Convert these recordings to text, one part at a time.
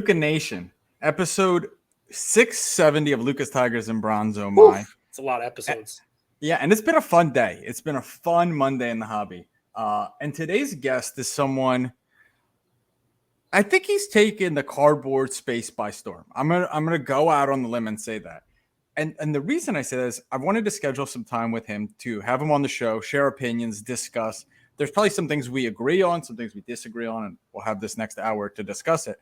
Luca Nation, episode 670 of Lucas Tigers and Bronzo My. It's a lot of episodes. Yeah, and it's been a fun day. It's been a fun Monday in the hobby. And today's guest is someone, I think he's taken the cardboard space by storm. I'm gonna go out on the limb and say that. And the reason I say that is I wanted to schedule some time with him to have him on the show, share opinions, discuss. There's probably some things we agree on, some things we disagree on, and we'll have this next hour to discuss it.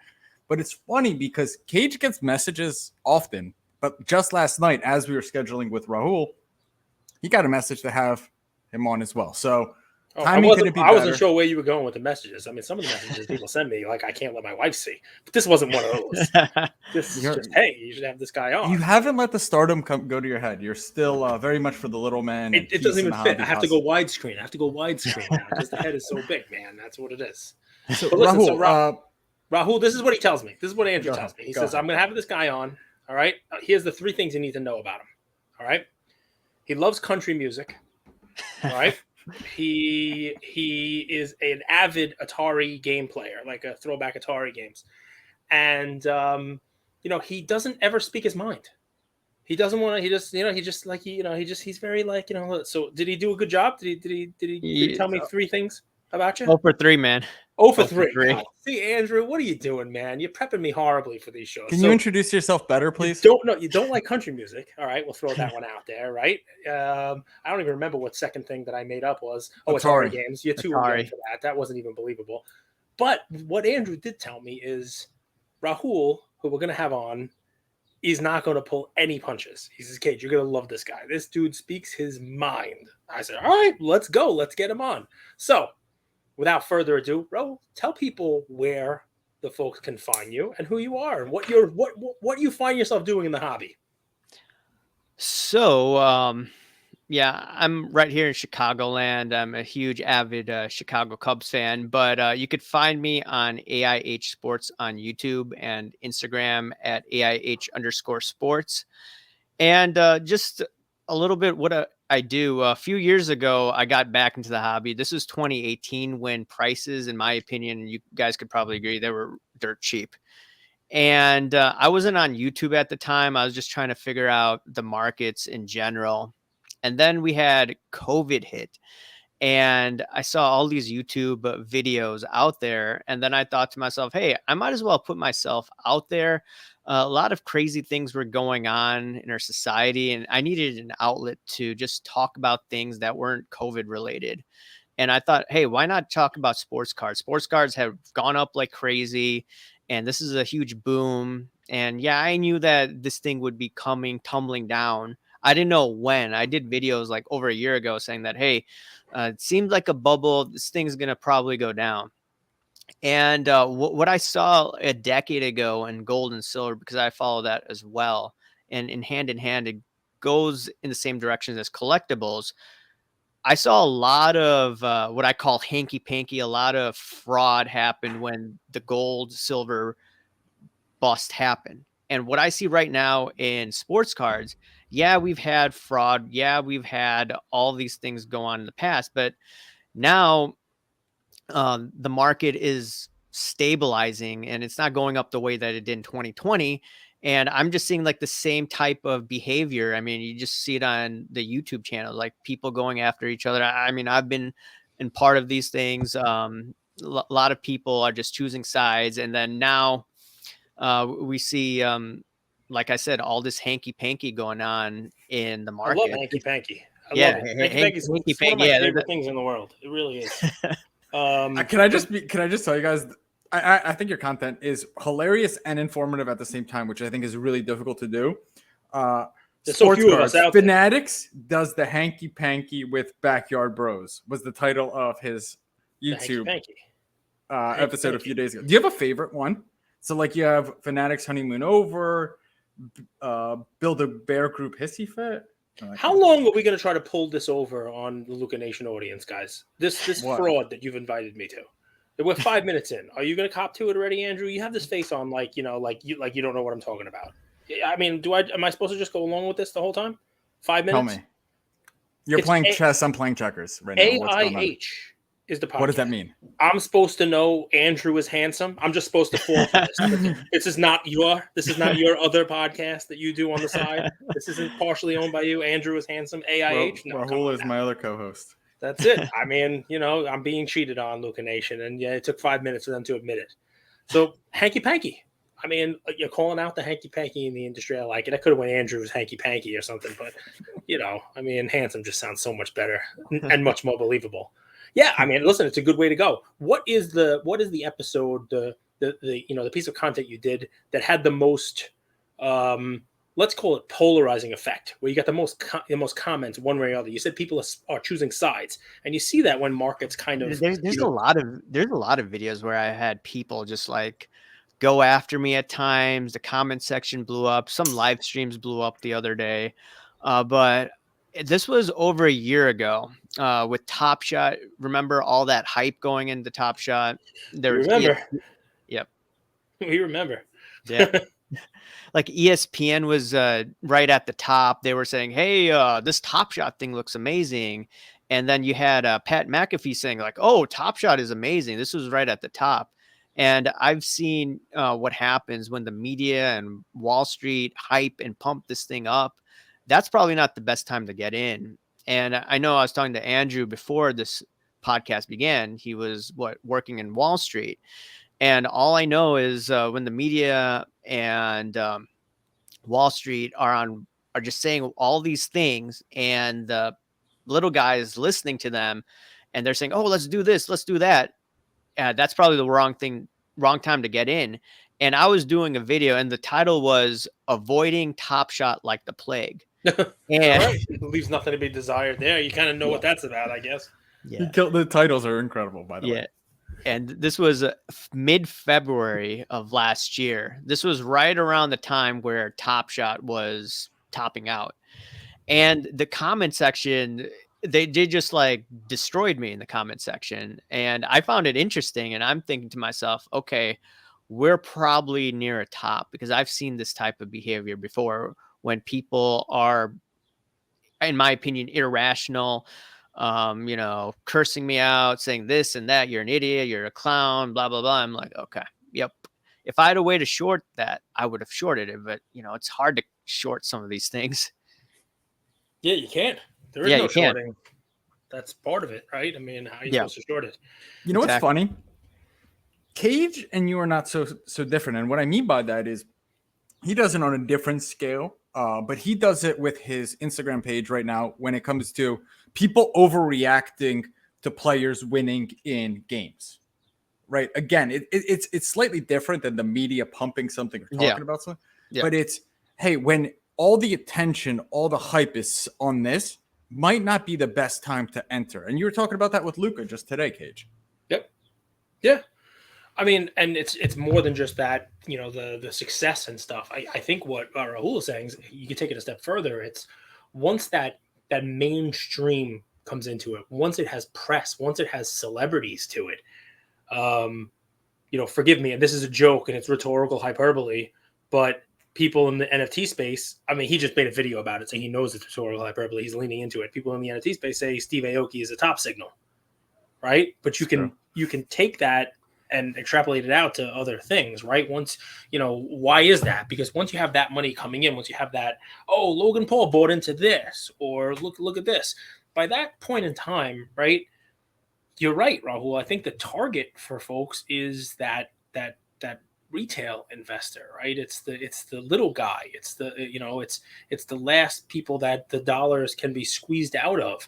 But it's funny because Cage gets messages often, but just last night, as we were scheduling with Rahul, he got a message to have him on as well. So I wasn't sure where you were going with the messages. I mean, some of the messages people send me, like, I can't let my wife see. But this wasn't one of those. This is just, hey, you should have this guy on. You haven't let the stardom go to your head. You're still very much for the little man. It doesn't even fit. I have to go widescreen. now because the head is so big, man. That's what it is. So, but listen, Rahul, Rahul, this is what he tells me. This is what Andrew tells me. He says, I'm going to have this guy on. All right. Here's the 3 things you need to know about him. All right. He loves country music. All right. He is an avid Atari game player, like a throwback Atari games. And, he doesn't ever speak his mind. He doesn't want to, he's very like, so did he do a good job? Did he tell me 3 things about you? 0 for 3, man. 0 for 3. Oh, see, Andrew, what are you doing, man? You're prepping me horribly for these shows. Can you introduce yourself better, please? You don't like country music. All right, we'll throw that one out there, right? I don't even remember what second thing that I made up was. Atari games. You're too young for that. That wasn't even believable. But what Andrew did tell me is Rahul, who we're going to have on, is not going to pull any punches. He says, Cage, you're going to love this guy. This dude speaks his mind. I said, all right, let's go. Let's get him on. So, without further ado, Rahul, tell people where the folks can find you and who you are and what you find yourself doing in the hobby. So, I'm right here in Chicagoland. I'm a huge avid Chicago Cubs fan, but you could find me on AIH Sports on YouTube and Instagram at AIH_sports. And just a little bit what I do. A few years ago, I got back into the hobby. This was 2018 when prices, in my opinion, you guys could probably agree, they were dirt cheap. And I wasn't on YouTube at the time. I was just trying to figure out the markets in general. And then we had COVID hit. And I saw all these YouTube videos out there. And then I thought to myself, hey, I might as well put myself out there. A lot of crazy things were going on in our society, and I needed an outlet to just talk about things that weren't COVID related. And I thought, hey, why not talk about sports cards? Sports cards have gone up like crazy, and this is a huge boom. And yeah, I knew that this thing would be tumbling down. I didn't know when. I did videos like over a year ago saying that, hey, it seems like a bubble. This thing's going to probably go down. And what I saw a decade ago in gold and silver, because I follow that as well, and in hand, it goes in the same direction as collectibles. I saw a lot of what I call hanky-panky, a lot of fraud happened when the gold, silver bust happened. And what I see right now in sports cards, yeah, we've had fraud. Yeah, we've had all these things go on in the past, but now the market is stabilizing and it's not going up the way that it did in 2020. And I'm just seeing like the same type of behavior. I mean, you just see it on the YouTube channel, like people going after each other. I mean, I've been in part of these things. A lot of people are just choosing sides. And then now we see, like I said, all this hanky-panky going on in the market. I love hanky-panky. I love it. Hanky-panky is one of my favorite things in the world. It really is. Can I just tell you guys, I think your content is hilarious and informative at the same time, which I think is really difficult to do. There's so few of us out there. Fanatics does the hanky panky with Backyard Bros was the title of his YouTube episode a few days ago. Do you have a favorite one? So like you have Fanatics Honeymoon Over, Build a Bear Group Hissy Fit. How long are we going to try to pull this over on the Luca Nation audience, guys? This fraud that you've invited me to. We're 5 minutes in. Are you going to cop to it already, Andrew? You have this face on like you don't know what I'm talking about. I mean, am I supposed to just go along with this the whole time? 5 minutes? Tell me. You're playing chess. I'm playing checkers right now. AIH is the podcast. What does that mean? I'm supposed to know Andrew is handsome. I'm just supposed to fall for this. This is not your other podcast that you do on the side. This isn't partially owned by you. Andrew is handsome. AIH. Well, Rahul is my other co-host. That's it. I mean, I'm being cheated on, Luca Nation, and yeah, it took 5 minutes for them to admit it. So hanky panky. I mean, you're calling out the hanky panky in the industry. I like it. I could have went Andrew's hanky panky or something, but I mean, handsome just sounds so much better and much more believable. Yeah, I mean, listen, it's a good way to go. What is the episode, the piece of content you did that had the most, let's call it polarizing effect, where you got the most comments one way or other? You said people are choosing sides, and you see that when markets kind of there's a lot of videos where I had people just like go after me at times. The comment section blew up. Some live streams blew up the other day, but this was over a year ago with Top Shot. Remember all that hype going into Top Shot? Remember? Yep. We remember. Yeah. Like ESPN was right at the top. They were saying, hey, this Top Shot thing looks amazing. And then you had Pat McAfee saying like, oh, Top Shot is amazing. This was right at the top. And I've seen what happens when the media and Wall Street hype and pump this thing up. That's probably not the best time to get in. And I know I was talking to Andrew before this podcast began. He was working in Wall Street. And all I know is when the media and Wall Street are just saying all these things, and the little guys listening to them, and they're saying, oh, let's do this, let's do that. That's probably the wrong time to get in. And I was doing a video, and the title was Avoiding Top Shot Like the Plague. And right. It leaves nothing to be desired there. You kind of know what that's about, I guess. Yeah. The titles are incredible, by the way. And this was mid-February of last year. This was right around the time where Top Shot was topping out. And the comment section, they just like destroyed me in the comment section. And I found it interesting. And I'm thinking to myself, okay, we're probably near a top, because I've seen this type of behavior before when people are, in my opinion, irrational, cursing me out, saying this and that, you're an idiot, you're a clown, blah, blah, blah. I'm like, okay, yep. If I had a way to short that, I would have shorted it. But, it's hard to short some of these things. Yeah, you can't. There is no shorting. That's part of it, right? I mean, how are you supposed to short it? You know what's funny? Cage and you are not so different. And what I mean by that is he does it on a different scale. But he does it with his Instagram page right now when it comes to people overreacting to players winning in games. Right? Again, it's slightly different than the media pumping something or talking about something. Yeah. But it's, hey, when all the attention, all the hype is on this, might not be the best time to enter. And you were talking about that with Luca just today, Cage. Yep. Yeah. I mean, and it's more than just that, the success and stuff. I think what Rahul is saying is you can take it a step further. It's once that mainstream comes into it, once it has press, once it has celebrities to it, forgive me, and this is a joke and it's rhetorical hyperbole, but people in the NFT space, I mean, he just made a video about it saying he knows it's rhetorical hyperbole. He's leaning into it. People in the NFT space say Steve Aoki is a top signal, right? But you can take that and extrapolate it out to other things, right? Once, why is that? Because once you have that money coming in, once you have that, oh, Logan Paul bought into this, or look at this. By that point in time, right? You're right, Rahul. I think the target for folks is that retail investor, right? It's the little guy. It's it's the last people that the dollars can be squeezed out of.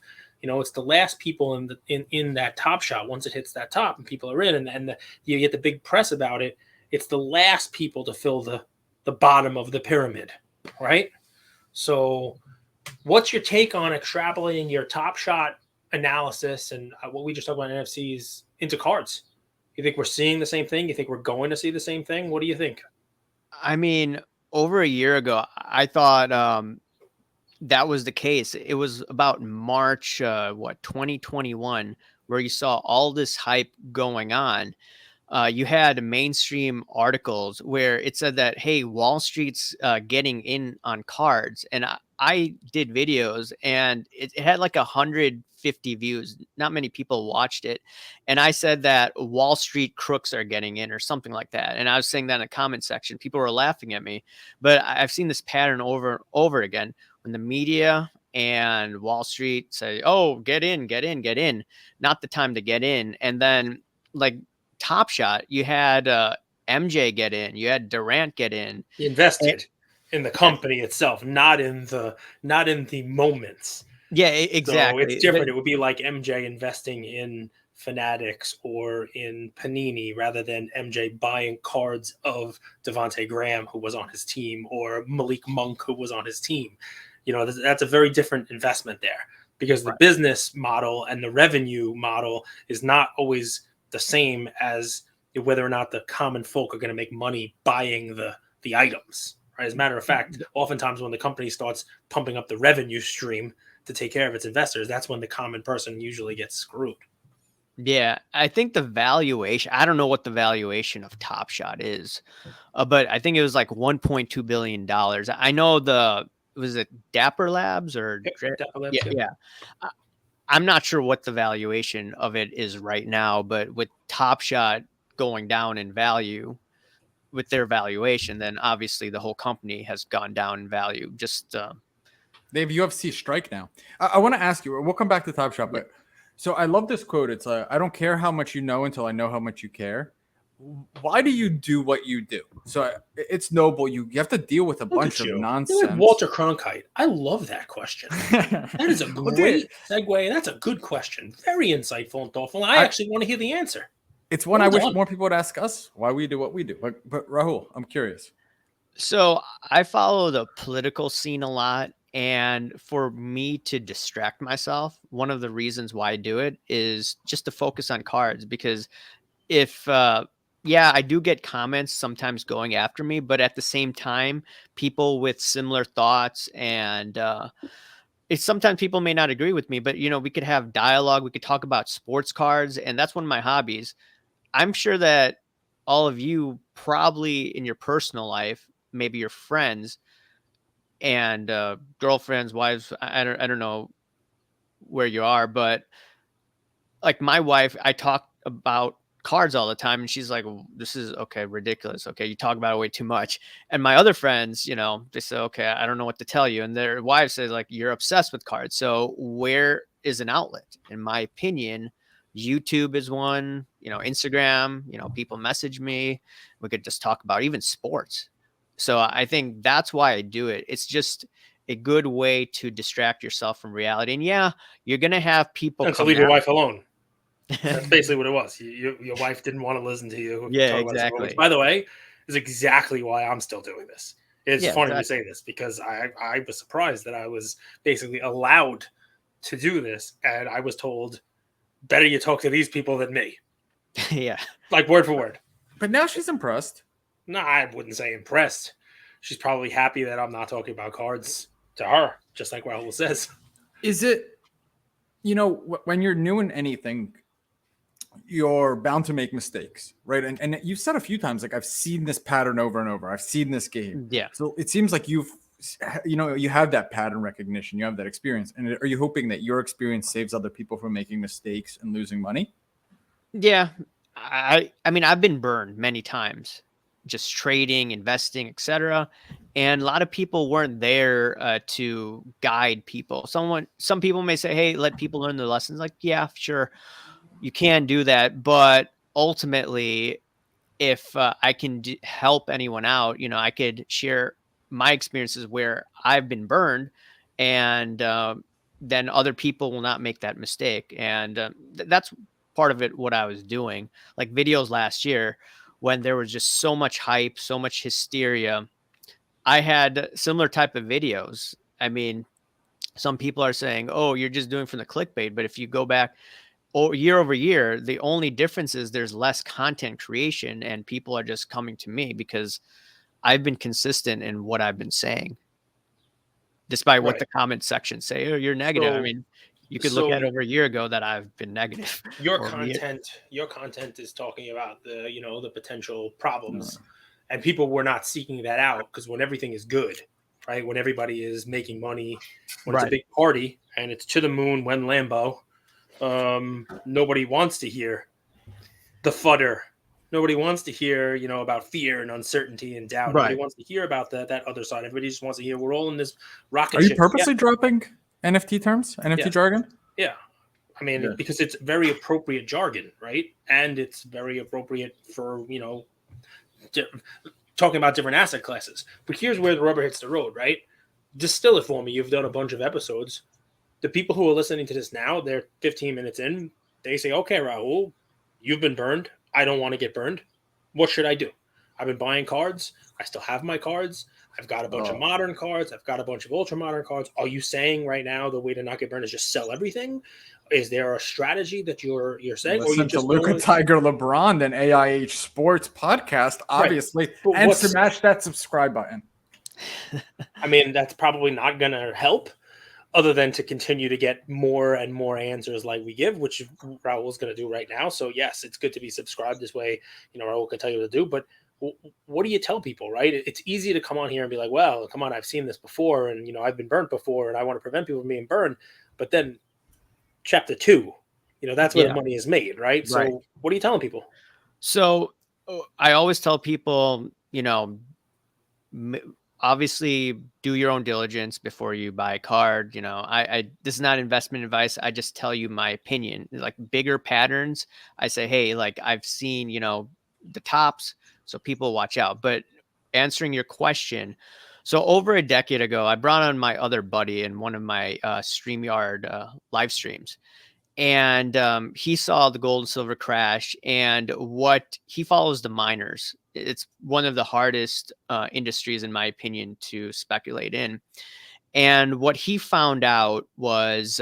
It's the last people in that Top Shot. Once it hits that top and people are in, and you get the big press about it, it's the last people to fill the bottom of the pyramid, right? So what's your take on extrapolating your Top Shot analysis and what we just talked about NFCs into cards? You think we're seeing the same thing? You think we're going to see the same thing? What do you think? I mean, over a year ago, I thought that was the case. It was about March, 2021, where you saw all this hype going on. You had mainstream articles where it said that, hey, Wall Street's getting in on cards. And I did videos and it had like 150 views. Not many people watched it. And I said that Wall Street crooks are getting in or something like that. And I was saying that in the comment section. People were laughing at me. But I've seen this pattern over and over again when the media and Wall Street say, oh, get in, get in, get in. Not the time to get in. And then like Top Shot, you had MJ get in, you had Durant get in. He invested in the company itself, not in the moments. Yeah, So exactly. it's different. It would be like MJ investing in Fanatics or in Panini rather than MJ buying cards of Devontae Graham, who was on his team, or Malik Monk, who was on his team. That's a very different investment there, because the business model and the revenue model is not always the same as whether or not the common folk are going to make money buying the items. Right? As a matter of fact, oftentimes when the company starts pumping up the revenue stream to take care of its investors, that's when the common person usually gets screwed. Yeah, I think the valuation, I don't know what the valuation of Top Shot is, but I think it was like $1.2 billion. I know was it Dapper Labs or? Yep, Dapper Labs, Yeah, yep. yeah. I'm not sure what the valuation of it is right now, but with Top Shot going down in value with their valuation, then obviously the whole company has gone down in value. Just they have UFC strike now. I want to ask you. We'll come back to Top Shot, but so I love this quote. It's I don't care how much you know until I know how much you care. Why do you do what you do? So it's noble. You have to deal with a bunch of nonsense. You're like Walter Cronkite. I love that question. That is a great segue. That's a good question. Very insightful and thoughtful. I actually want to hear the answer. It's one I wish more people would ask us why we do what we do. But Rahul, I'm curious. So I follow the political scene a lot. And for me to distract myself, one of the reasons why I do it is just to focus on cards. Because if, I do get comments sometimes going after me, but at the same time, people with similar thoughts and it's sometimes people may not agree with me, but we could have dialogue. We could talk about sports cards, and that's one of my hobbies. I'm sure that all of you probably in your personal life, maybe your friends and girlfriends, wives, I don't know where you are, but like my wife, I talk about cards all the time and she's like, this is okay, ridiculous. Okay, you talk about it way too much. And my other friends, they say, okay, I don't know what to tell you. And their wives say like, you're obsessed with cards. So where is an outlet? In my opinion, YouTube is one, Instagram, people message me. We could just talk about even sports. So I think that's why I do it. It's just a good way to distract yourself from reality. And yeah, you're going to have people and to leave your wife alone. That's basically what it was. Your wife didn't want to listen to you. Yeah, exactly. Which, by the way, is exactly why I'm still doing this. It's funny to say this because I was surprised that I was basically allowed to do this. And I was told, better you talk to these people than me. Yeah. Like word for word. But now she's impressed. No, I wouldn't say impressed. She's probably happy that I'm not talking about cards to her, just like Rahul says. Is it, when you're new in anything, you're bound to make mistakes, right? And you've said a few times, like, I've seen this pattern over and over. I've seen this game. Yeah. So it seems like you have that pattern recognition. You have that experience. And are you hoping that your experience saves other people from making mistakes and losing money? Yeah. I mean, I've been burned many times, just trading, investing, etc. And a lot of people weren't there to guide people. Some people may say, hey, let people learn their lessons. Like, yeah, sure, you can do that. But ultimately, if I can help anyone out, I could share my experiences where I've been burned, and then other people will not make that mistake. And that's part of it, what I was doing. Like videos last year, when there was just so much hype, so much hysteria, I had similar type of videos. I mean, some people are saying, oh, you're just doing from the clickbait. But if you go back year over year, the only difference is there's less content creation and people are just coming to me because I've been consistent in what I've been saying, despite what the comment section say. Oh, you're negative. I mean, you could look at over a year ago that I've been negative. Your content is talking about the potential problems, and people were not seeking that out because when everything is good, right? When everybody is making money, when it's a Right. big party and it's to the moon when Lambo, nobody wants to hear the fudder. Nobody wants to hear, about fear and uncertainty and doubt. Nobody Right. wants to hear about that other side. Everybody just wants to hear we're all in this rocket Are you ship. purposely dropping NFT terms, NFT Yeah. jargon? Yeah. I mean, Good. because it's very appropriate jargon, right? And it's very appropriate for, talking about different asset classes. But here's where the rubber hits the road, right? Distill it for me. You've done a bunch of episodes. The people who are listening to this now, they're 15 minutes in. They say, okay, Rahul, you've been burned. I don't want to get burned. What should I do? I've been buying cards. I still have my cards. I've got a bunch of modern cards. I've got a bunch of ultra modern cards. Are you saying right now the way to not get burned is just sell everything? Is there a strategy that you're saying? Listen or you to just Luca Tiger LeBron and AIH Sports podcast, obviously, Right. and smash that subscribe button. I mean, that's probably not going to help, other than to continue to get more and more answers like we give, which Rahul's going to do right now. So yes, it's good to be subscribed this way. Rahul can tell you what to do, but what do you tell people, right? It's easy to come on here and be like, well, come on, I've seen this before. And, I've been burnt before and I want to prevent people from being burned. But then chapter 2, that's where the money is made, right? So what are you telling people? So I always tell people, obviously do your own diligence before you buy a card. This is not investment advice. I just tell you my opinion. Like bigger patterns, I say, hey, like I've seen, the tops, so people watch out. But answering your question, so over a decade ago, I brought on my other buddy in one of my StreamYard live streams. And he saw the gold and silver crash, and what he follows the miners. It's one of the hardest industries, in my opinion, to speculate in. And what he found out was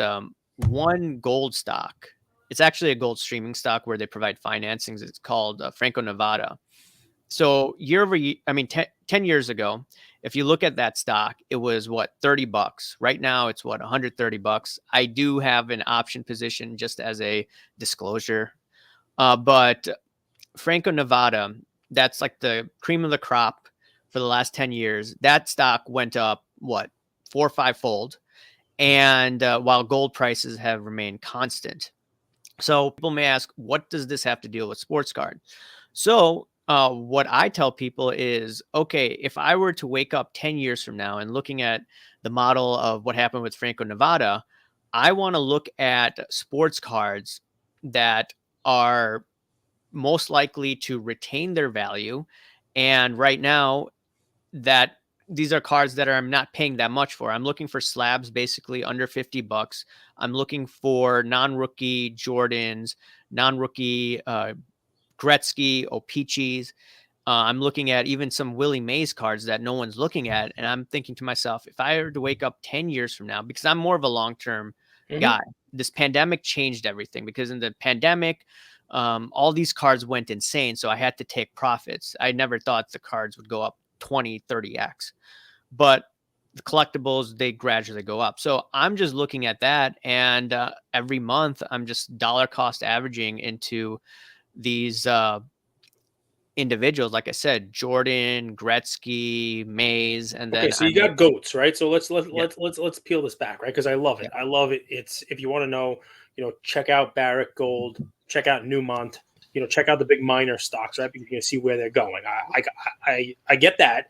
one gold stock. It's actually a gold streaming stock where they provide financings. It's called Franco-Nevada. So year over year, 10 years ago, if you look at that stock, it was what, $30. Right now it's what, $130. I do have an option position just as a disclosure. But Franco-Nevada, that's like the cream of the crop for the last 10 years. That stock went up, what, 4 or 5-fold. And while gold prices have remained constant. So people may ask, what does this have to deal with sports card? So what I tell people is, okay, if I were to wake up 10 years from now and looking at the model of what happened with Franco-Nevada, I want to look at sports cards that are most likely to retain their value. And right now, that these are cards that I'm not paying that much for. I'm looking for slabs basically under $50. I'm looking for non-rookie Jordans, non-rookie Gretzky, Opeaches. I'm looking at even some Willie Mays cards that no one's looking at. And I'm thinking to myself, if I were to wake up 10 years from now, because I'm more of a long-term guy, this pandemic changed everything, because in the pandemic, all these cards went insane. So I had to take profits. I never thought the cards would go up 20, 30x, but the collectibles, they gradually go up. So I'm just looking at that. And every month I'm just dollar cost averaging into these individuals, like I said, Jordan, Gretzky, Mays, and then so you got goats, right? So let's peel this back, right? Because I love it. I love it. It's, if you want to know, check out Barrick Gold, check out Newmont, check out the big miner stocks, right? Because you're going to see where they're going. I get that.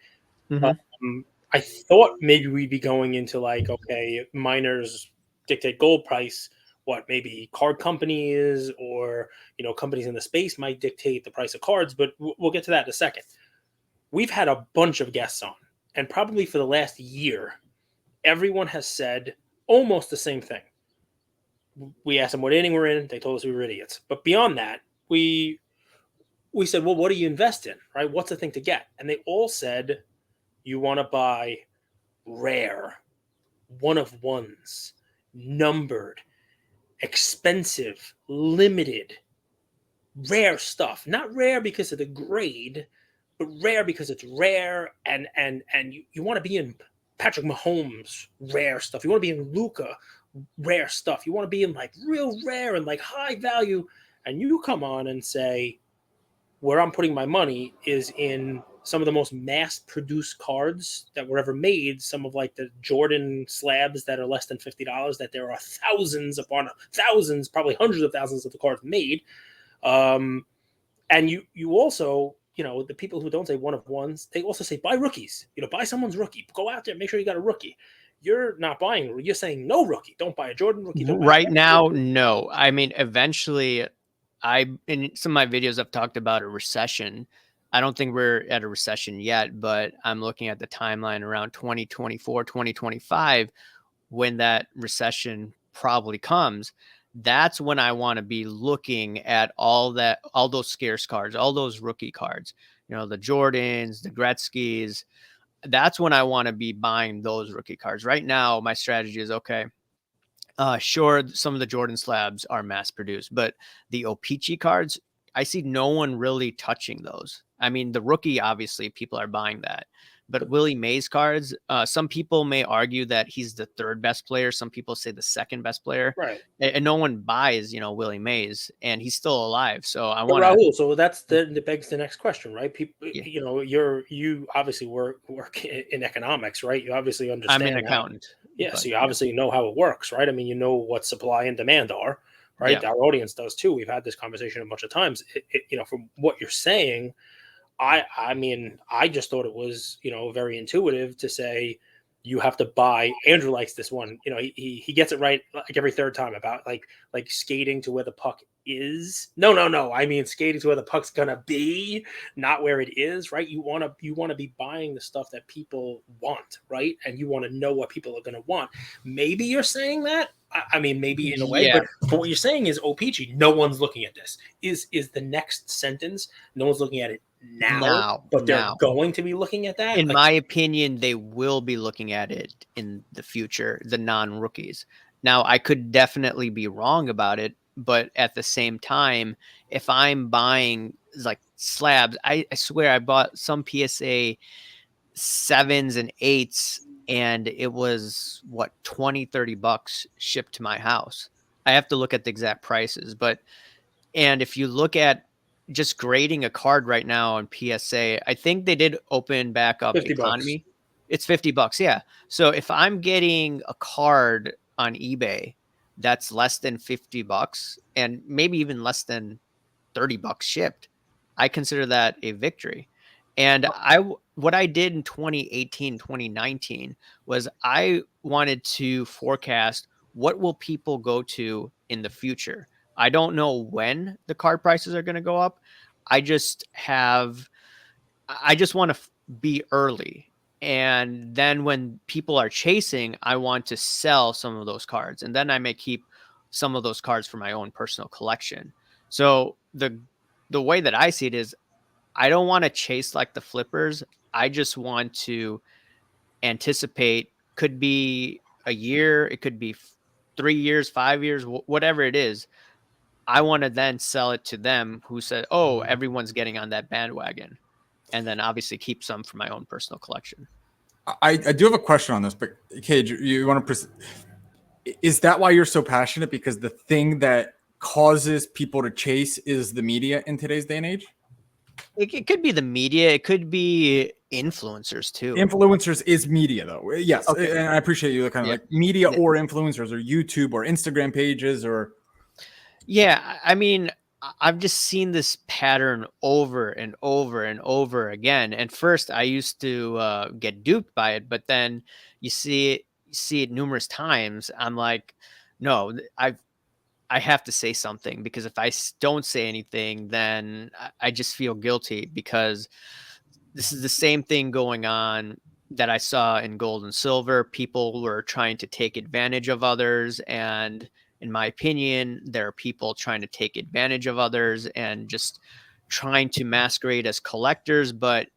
I thought maybe we'd be going into like, okay, miners dictate gold price. What, maybe card companies or, companies in the space might dictate the price of cards, but we'll get to that in a second. We've had a bunch of guests on, and probably for the last year, everyone has said almost the same thing. We asked them what inning we're in. They told us we were idiots. But beyond that, we said, well, what do you invest in, right? What's the thing to get? And they all said, you want to buy rare, one of ones, numbered, expensive, limited, rare stuff. Not rare because of the grade, but rare because it's rare, and you want to be in Patrick Mahomes rare stuff. You want to be in Luca rare stuff. You want to be in like real rare and like high value. And you come on and say, where I'm putting my money is in some of the most mass-produced cards that were ever made, some of like the Jordan slabs that are less than $50, that there are thousands upon thousands, probably hundreds of thousands of the cards made. And you also, the people who don't say one of ones, they also say buy rookies. Buy someone's rookie. Go out there, make sure you got a rookie. You're not buying. You're saying no rookie. Don't buy a Jordan rookie. Don't buy right now, no. I mean, eventually, in some of my videos, I've talked about a recession. I don't think we're at a recession yet, but I'm looking at the timeline around 2024, 2025, when that recession probably comes. That's when I want to be looking at all those scarce cards, all those rookie cards, the Jordans, the Gretzky's. That's when I want to be buying those rookie cards. Right now, my strategy is okay. Sure, some of the Jordan slabs are mass produced, but the O-Pee-Chee cards, I see no one really touching those. I mean, the rookie, obviously, people are buying that. But Willie Mays cards, some people may argue that he's the third best player. Some people say the second best player. Right. And no one buys, Willie Mays, and he's still alive. So I But want to. Rahul, so that begs the next question, right? People, you obviously work in economics, right? You obviously understand. I'm an accountant. So you obviously know how it works, right? I mean, you know what supply and demand are, right? Yeah. Our audience does too. We've had this conversation a bunch of times. From what you're saying, I mean, I just thought it was, very intuitive to say you have to buy. Andrew likes this one. He gets it right like every third time about like skating to where the puck is. No. I mean, skating to where the puck's gonna be, not where it is, right? You want to be buying the stuff that people want, right? And you want to know what people are gonna want. Maybe you're saying that. I mean, maybe in a way, but what you're saying is O-Pee-Chee. No one's looking at this. Is the next sentence? No one's looking at it now, but they're going to be looking at that. In my opinion, they will be looking at it in the future, the non-rookies. Now, I could definitely be wrong about it, but at the same time, if I'm buying like slabs, I swear I bought some PSA 7s and 8s, and it was what, $20-$30 shipped to my house. I have to look at the exact prices, and if you look at just grading a card right now on PSA, I think they did open back up economy. $50. It's $50. Yeah. So if I'm getting a card on eBay that's less than $50 and maybe even less than $30 shipped, I consider that a victory. And what I did in 2018, 2019 was I wanted to forecast what will people go to in the future. I don't know when the card prices are going to go up. I just want to be early. And then when people are chasing, I want to sell some of those cards. And then I may keep some of those cards for my own personal collection. So the way that I see it is I don't want to chase like the flippers. I just want to anticipate. Could be a year. It could be 3 years, 5 years, whatever it is. I want to then sell it to them who said, oh, everyone's getting on that bandwagon. And then obviously keep some for my own personal collection. I do have a question on this, but Cage, you want to is that why you're so passionate? Because the thing that causes people to chase is the media in today's day and age? It could be the media. It could be influencers too. Influencers is media though. Yes. Okay. And I appreciate you kind of like media or influencers or YouTube or Instagram pages or. Yeah. I mean, I've just seen this pattern over and over and over again. And first I used to get duped by it, but then you see it numerous times. I'm like, no, I have to say something, because if I don't say anything, then I just feel guilty, because this is the same thing going on that I saw in gold and silver. People were trying to take advantage of others. And in my opinion, there are people trying to take advantage of others and just trying to masquerade as collectors, but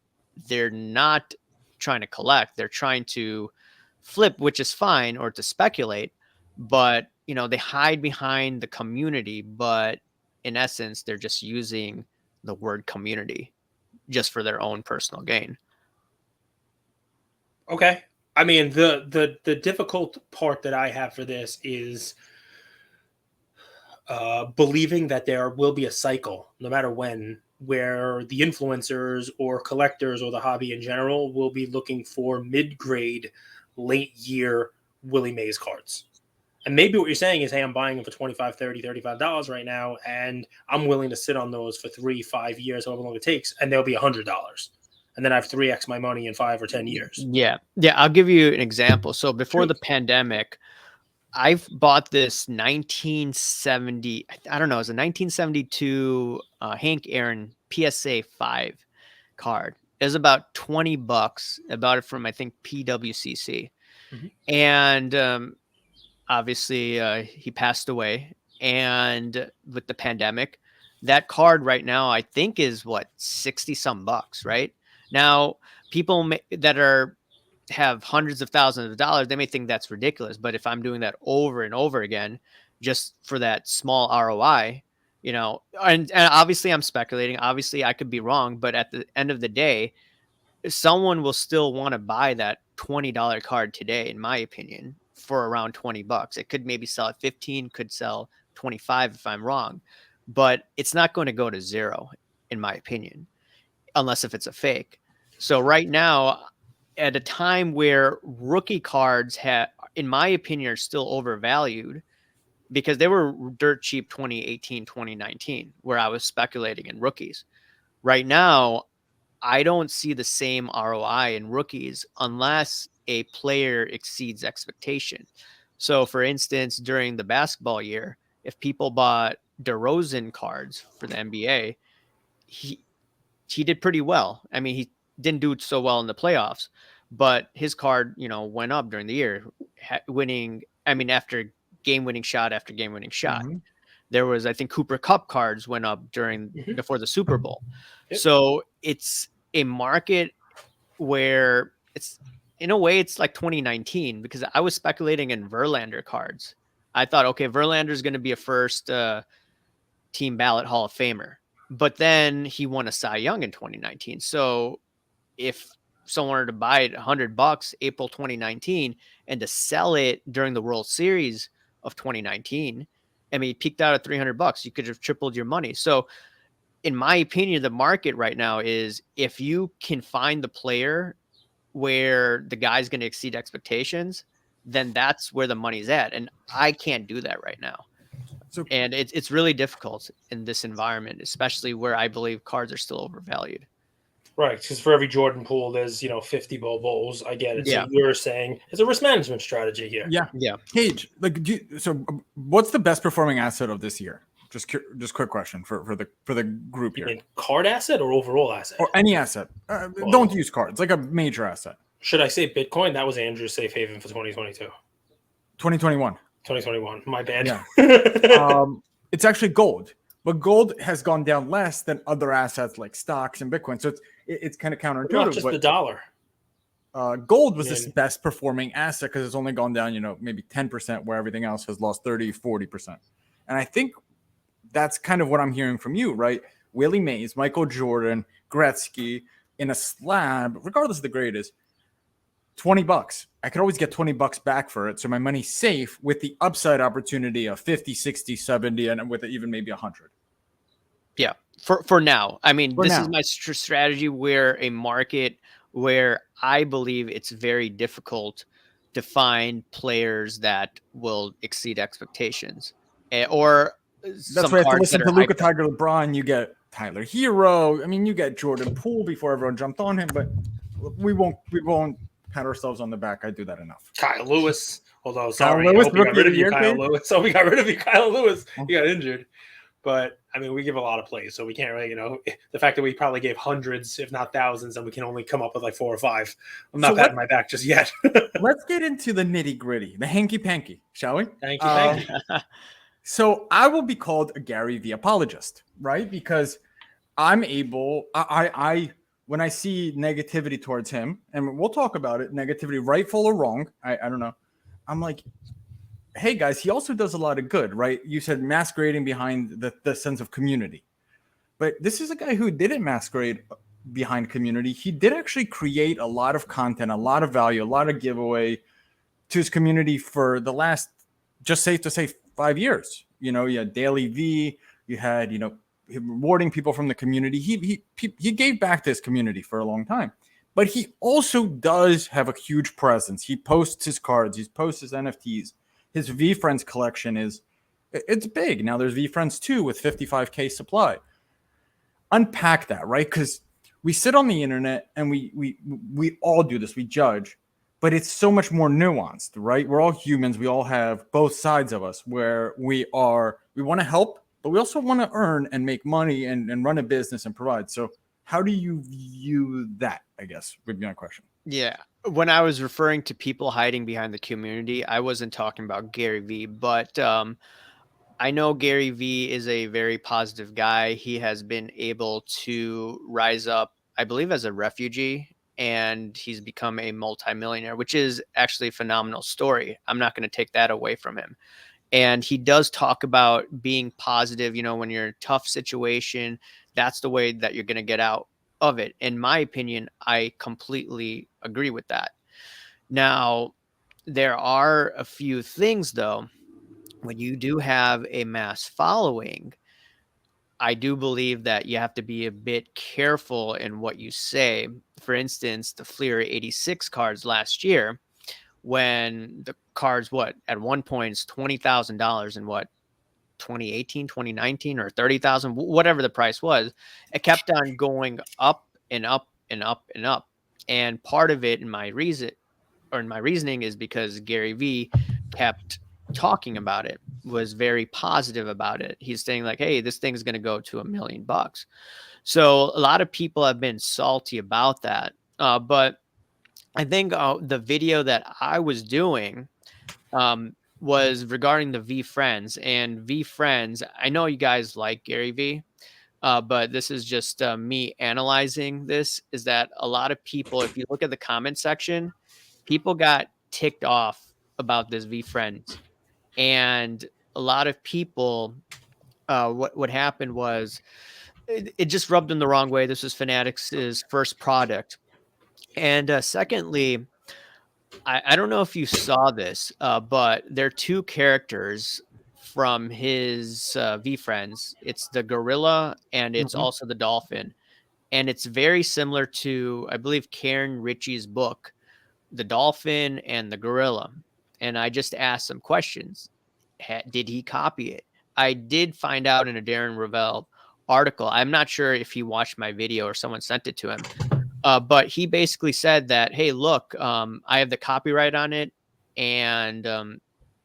they're not trying to collect. They're trying to flip, which is fine, or to speculate. But, they hide behind the community, but in essence, they're just using the word community just for their own personal gain. Okay. I mean, the difficult part that I have for this is believing that there will be a cycle, no matter when, where the influencers or collectors or the hobby in general will be looking for mid-grade, late-year Willie Mays cards. And maybe what you're saying is, hey, I'm buying them for $25, $30, $35 right now, and I'm willing to sit on those for 3-5 years, however long it takes, and they'll be $100. And then I have 3x my money in 5 or 10 years. Yeah. I'll give you an example. So before the pandemic, I've bought this 1970, I don't know, it's a 1972 Hank Aaron PSA 5 card. It was about $20. I bought it from, I think, PWCC. And obviously, he passed away. And with the pandemic, that card right now, I think, is what, 60 some bucks, right? Now, people that have hundreds of thousands of dollars, they may think that's ridiculous. But if I'm doing that over and over again, just for that small ROI, and obviously I'm speculating, obviously I could be wrong, but at the end of the day, someone will still want to buy that $20 card today, in my opinion, for around $20. It could maybe sell at 15, could sell 25 if I'm wrong, but it's not going to go to zero, in my opinion, unless if it's a fake. So right now, at a time where rookie cards in my opinion, are still overvalued because they were dirt cheap 2018, 2019, where I was speculating in rookies. Right now, I don't see the same ROI in rookies unless a player exceeds expectation. So for instance, during the basketball year, if people bought DeRozan cards for the NBA, he did pretty well. I mean, he didn't do so well in the playoffs, but his card, went up during the year, winning. I mean, after game-winning shot after game-winning shot. There was, I think, Cooper Cup cards went up before the Super Bowl. Yep. So it's a market where it's, in a way, it's like 2019, because I was speculating in Verlander cards. I thought, okay, Verlander is going to be a first team ballot Hall of Famer. But then he won a Cy Young in 2019. So if someone were to buy it $100 April 2019 and to sell it during the World Series of 2019, I mean, it peaked out at $300. You could have tripled your money. So in my opinion, the market right now is, if you can find the player where the guy's going to exceed expectations, then that's where the money's at. And I can't do that right now. And it's really difficult in this environment, especially where I believe cards are still overvalued. Right, because for every Jordan Poole, there's 50 Bol Bols. I get it. Yeah. So you're saying it's a risk management strategy here. Yeah. Cage, what's the best performing asset of this year? Just quick question for the group here. You mean card asset or overall asset? Or any asset. Don't use cards, like a major asset. Should I say Bitcoin? That was Andrew's safe haven for 2022. 2021. 2021. My bad. Yeah. It's actually gold, but gold has gone down less than other assets like stocks and Bitcoin. So it's kind of counterintuitive. Not just the dollar. Gold was the best performing asset because it's only gone down, maybe 10%, where everything else has lost 30, 40%. And I think that's kind of what I'm hearing from you, right? Willie Mays, Michael Jordan, Gretzky in a slab, regardless of the grade, is $20. I could always get $20 back for it. So my money's safe with the upside opportunity of 50, 60, 70, and with even maybe 100. Yeah. For now. I mean, this is my strategy, where a market where I believe it's very difficult to find players that will exceed expectations. Or that's why I have to listen to Luka, Tiger, LeBron. You get Tyler Hero. I mean, you get Jordan Poole before everyone jumped on him, but we won't pat ourselves on the back. I do that enough. Kyle Lewis. Although, sorry, Kyle Lewis, we got rid of you, Kyle Lewis. So we got rid of you, Kyle Lewis. He got injured. But, I mean, we give a lot of plays, so we can't really, the fact that we probably gave hundreds, if not thousands, and we can only come up with like 4 or 5. I'm not patting my back just yet. Let's get into the nitty-gritty, the hanky-panky, shall we? Thank you. So I will be called a GaryVee apologist, right? Because I'm able, when I see negativity towards him, and we'll talk about it, negativity, rightful or wrong, I don't know. I'm like, hey guys, he also does a lot of good, right? You said masquerading behind the sense of community. But this is a guy who didn't masquerade behind community. He did actually create a lot of content, a lot of value, a lot of giveaway to his community for the last, just safe to say, 5 years. You had Daily V, you had, rewarding people from the community. He gave back to his community for a long time. But he also does have a huge presence. He posts his cards. He posts his NFTs. His VFriends collection it's big. Now there's VFriends 2 with 55K supply. Unpack that, right? Because we sit on the internet and we all do this. We judge, but it's so much more nuanced, right? We're all humans. We all have both sides of us where we want to help, but we also want to earn and make money and run a business and provide. So how do you view that, I guess, would be my question. Yeah. When I was referring to people hiding behind the community, I wasn't talking about GaryVee, but I know GaryVee is a very positive guy. He has been able to rise up, I believe, as a refugee, and he's become a multimillionaire, which is actually a phenomenal story. I'm not going to take that away from him. And he does talk about being positive. When you're in a tough situation, that's the way that you're going to get out of it. In my opinion, I completely agree with that. Now, there are a few things, though. When you do have a mass following, I do believe that you have to be a bit careful in what you say. For instance, the Fleer 86 cards last year, when the cards, at one point it's $20,000 in 2018, 2019, or 30,000, whatever the price was, it kept on going up and up and up and up. And part of it in my reasoning is because GaryVee kept talking about it, was very positive about it. He's saying like, hey, this thing's going to go to $1 million. So a lot of people have been salty about that. But I think the video that I was doing was regarding the VFriends, and VFriends. I know you guys like GaryVee, but this is just me analyzing this, is that a lot of people, if you look at the comment section, people got ticked off about this VFriends. And a lot of people, what happened was it just rubbed them the wrong way. This was Fanatics' first product. And secondly, I don't know if you saw this, but there are two characters from his VFriends. It's the gorilla and it's also the dolphin. And it's very similar to, I believe, Karen Ritchie's book, The Dolphin and the Gorilla. And I just asked some questions. Did he copy it? I did find out in a Darren Ravel article. I'm not sure if he watched my video or someone sent it to him. But he basically said that, hey, look, I have the copyright on it. And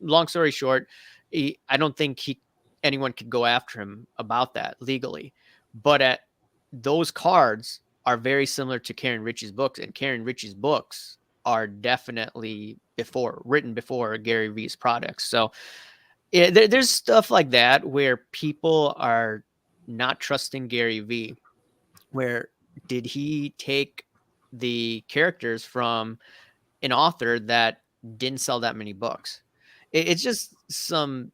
long story short, I don't think anyone could go after him about that legally. But those cards are very similar to Karen Ritchie's books, and Karen Ritchie's books are definitely written before GaryVee's products. So there's stuff like that where people are not trusting GaryVee. Where did he take the characters from an author that didn't sell that many books? It's just some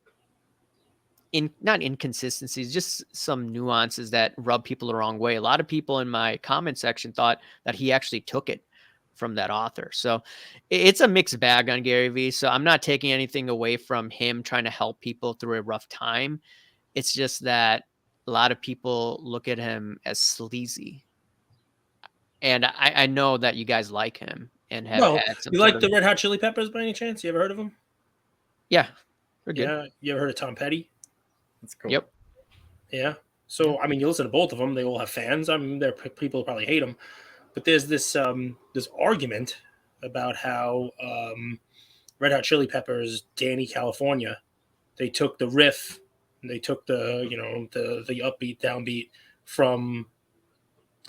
not inconsistencies, just some nuances that rub people the wrong way. A lot of people in my comment section thought that he actually took it from that author. So it's a mixed bag on GaryVee. So I'm not taking anything away from him trying to help people through a rough time. It's just that a lot of people look at him as sleazy. And I know that you guys like him and have had some. You like the Red Hot Chili Peppers by any chance? You ever heard of them? Yeah. They're good. Yeah. You ever heard of Tom Petty? That's cool. Yep. Yeah. So, I mean, you listen to both of them. They all have fans. I mean, there are people who probably hate them. But there's this argument about how Red Hot Chili Peppers, Danny California, they took the riff, and they took the upbeat, downbeat from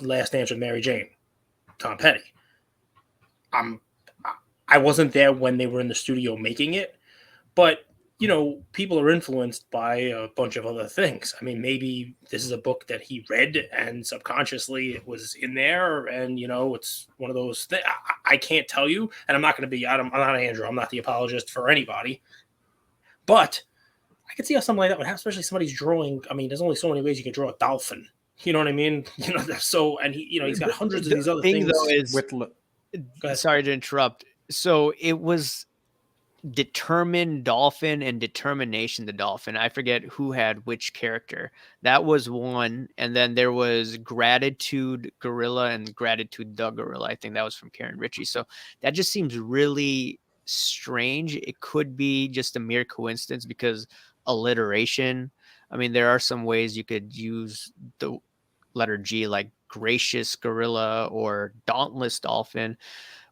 Last Dance with Mary Jane, Tom Petty. I wasn't there when they were in the studio making it, but people are influenced by a bunch of other things. I mean, maybe this is a book that he read and subconsciously it was in there, and it's one of those things. I can't tell you, and I'm not going to be. I'm not Andrew. I'm not the apologist for anybody, but I can see how something like that would happen, especially somebody's drawing. I mean, there's only so many ways you can draw a dolphin. You know what I mean? So, and he's got hundreds of these other things. Though, is sorry to interrupt. So it was Determined Dolphin and Determination the Dolphin. I forget who had which character. That was one. And then there was Gratitude Gorilla and Gratitude the Gorilla. I think that was from Karen Ritchie. So that just seems really strange. It could be just a mere coincidence because alliteration. I mean, there are some ways you could use the letter G, like Gracious Gorilla or Dauntless Dolphin,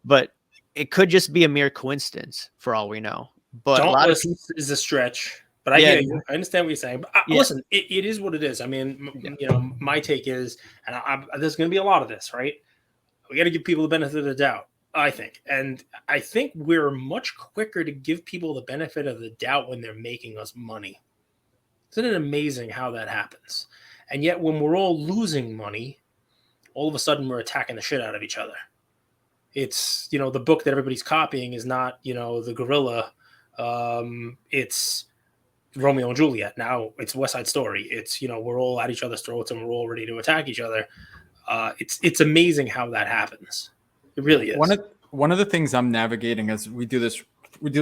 but it could just be a mere coincidence for all we know. But a lot of people is a stretch, but I hear you. I understand what you're saying. But listen, it is what it is. I mean, my take is, and there's going to be a lot of this, right? We got to give people the benefit of the doubt, I think. And I think we're much quicker to give people the benefit of the doubt when they're making us money. Isn't it amazing how that happens? And yet when we're all losing money, all of a sudden we're attacking the shit out of each other. It's, the book that everybody's copying is not, the gorilla. It's Romeo and Juliet. Now it's West Side Story. It's, we're all at each other's throats and we're all ready to attack each other. It's amazing how that happens. It really is. One of the things I'm navigating as we do this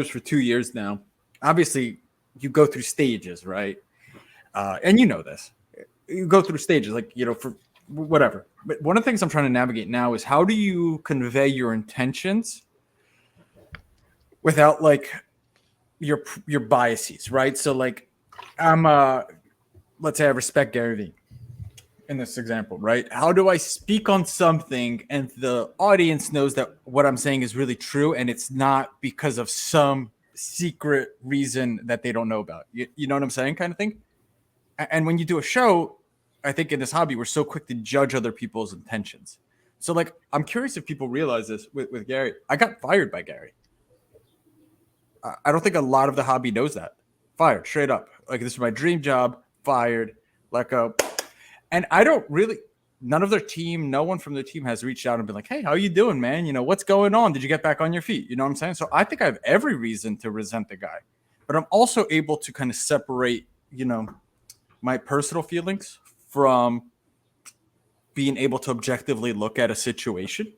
for 2 years now. Obviously, you go through stages, right? And you know this. You go through stages, like, for whatever. But one of the things I'm trying to navigate now is how do you convey your intentions without like your biases, right? So like let's say I respect GaryVee in this example, right? How do I speak on something and the audience knows that what I'm saying is really true and it's not because of some secret reason that they don't know about? You know what I'm saying, kind of thing? And when you do a show, I think in this hobby, we're so quick to judge other people's intentions. So like, I'm curious if people realize this with Gary. I got fired by Gary. I don't think a lot of the hobby knows that. Fired, straight up. Like, this is my dream job, fired, let go. And I don't really, none of their team, no one from their team has reached out and been like, hey, how you doing, man? What's going on? Did you get back on your feet? You know what I'm saying? So I think I have every reason to resent the guy. But I'm also able to kind of separate, my personal feelings from being able to objectively look at a situation.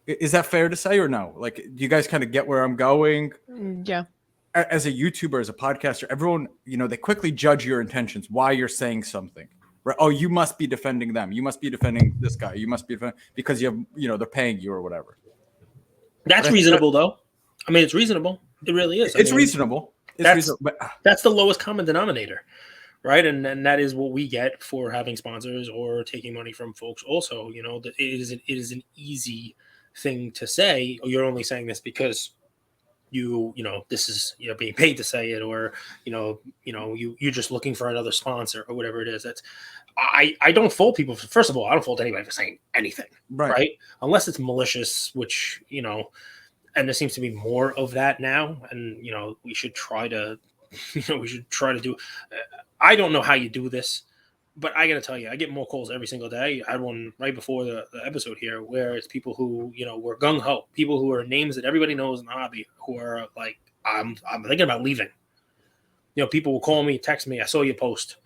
Is that fair to say or no? Like, do you guys kind of get where I'm going? Yeah. As a YouTuber, as a podcaster, everyone, they quickly judge your intentions, why you're saying something. Right? Oh, you must be defending them. You must be defending this guy. You must be because you have, they're paying you or whatever. That's reasonable, though. I mean, it's reasonable. It really is. It's reasonable. That's the lowest common denominator. Right. And that is what we get for having sponsors or taking money from folks. Also, that it is an easy thing to say. Oh, you're only saying this because this is, being paid to say it, or, you're just looking for another sponsor or whatever it is. That's I don't fault people. First of all, I don't fault anybody for saying anything. Right. Unless it's malicious, which, and there seems to be more of that now. And, we should try to, do. I don't know how you do this, but I got to tell you, I get more calls every single day. I had one right before the episode here where it's people who, were gung-ho, people who are names that everybody knows in the hobby who are like, I'm thinking about leaving. People will call me, text me, I saw your post.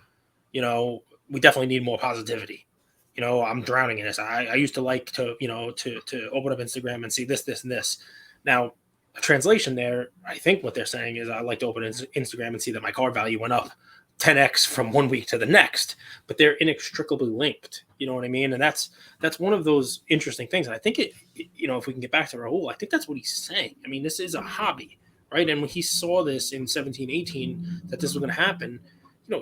We definitely need more positivity. I'm drowning in this. I used to like to, to open up Instagram and see this, and this. Now, a translation there, I think what they're saying is I like to open Instagram and see that my card value went up 10x from one week to the next, but they're inextricably linked. You know what I mean? And that's one of those interesting things. And I think if we can get back to Rahul, I think that's what he's saying. I mean, this is a hobby, right? And when he saw this in 17, 18, that this was going to happen,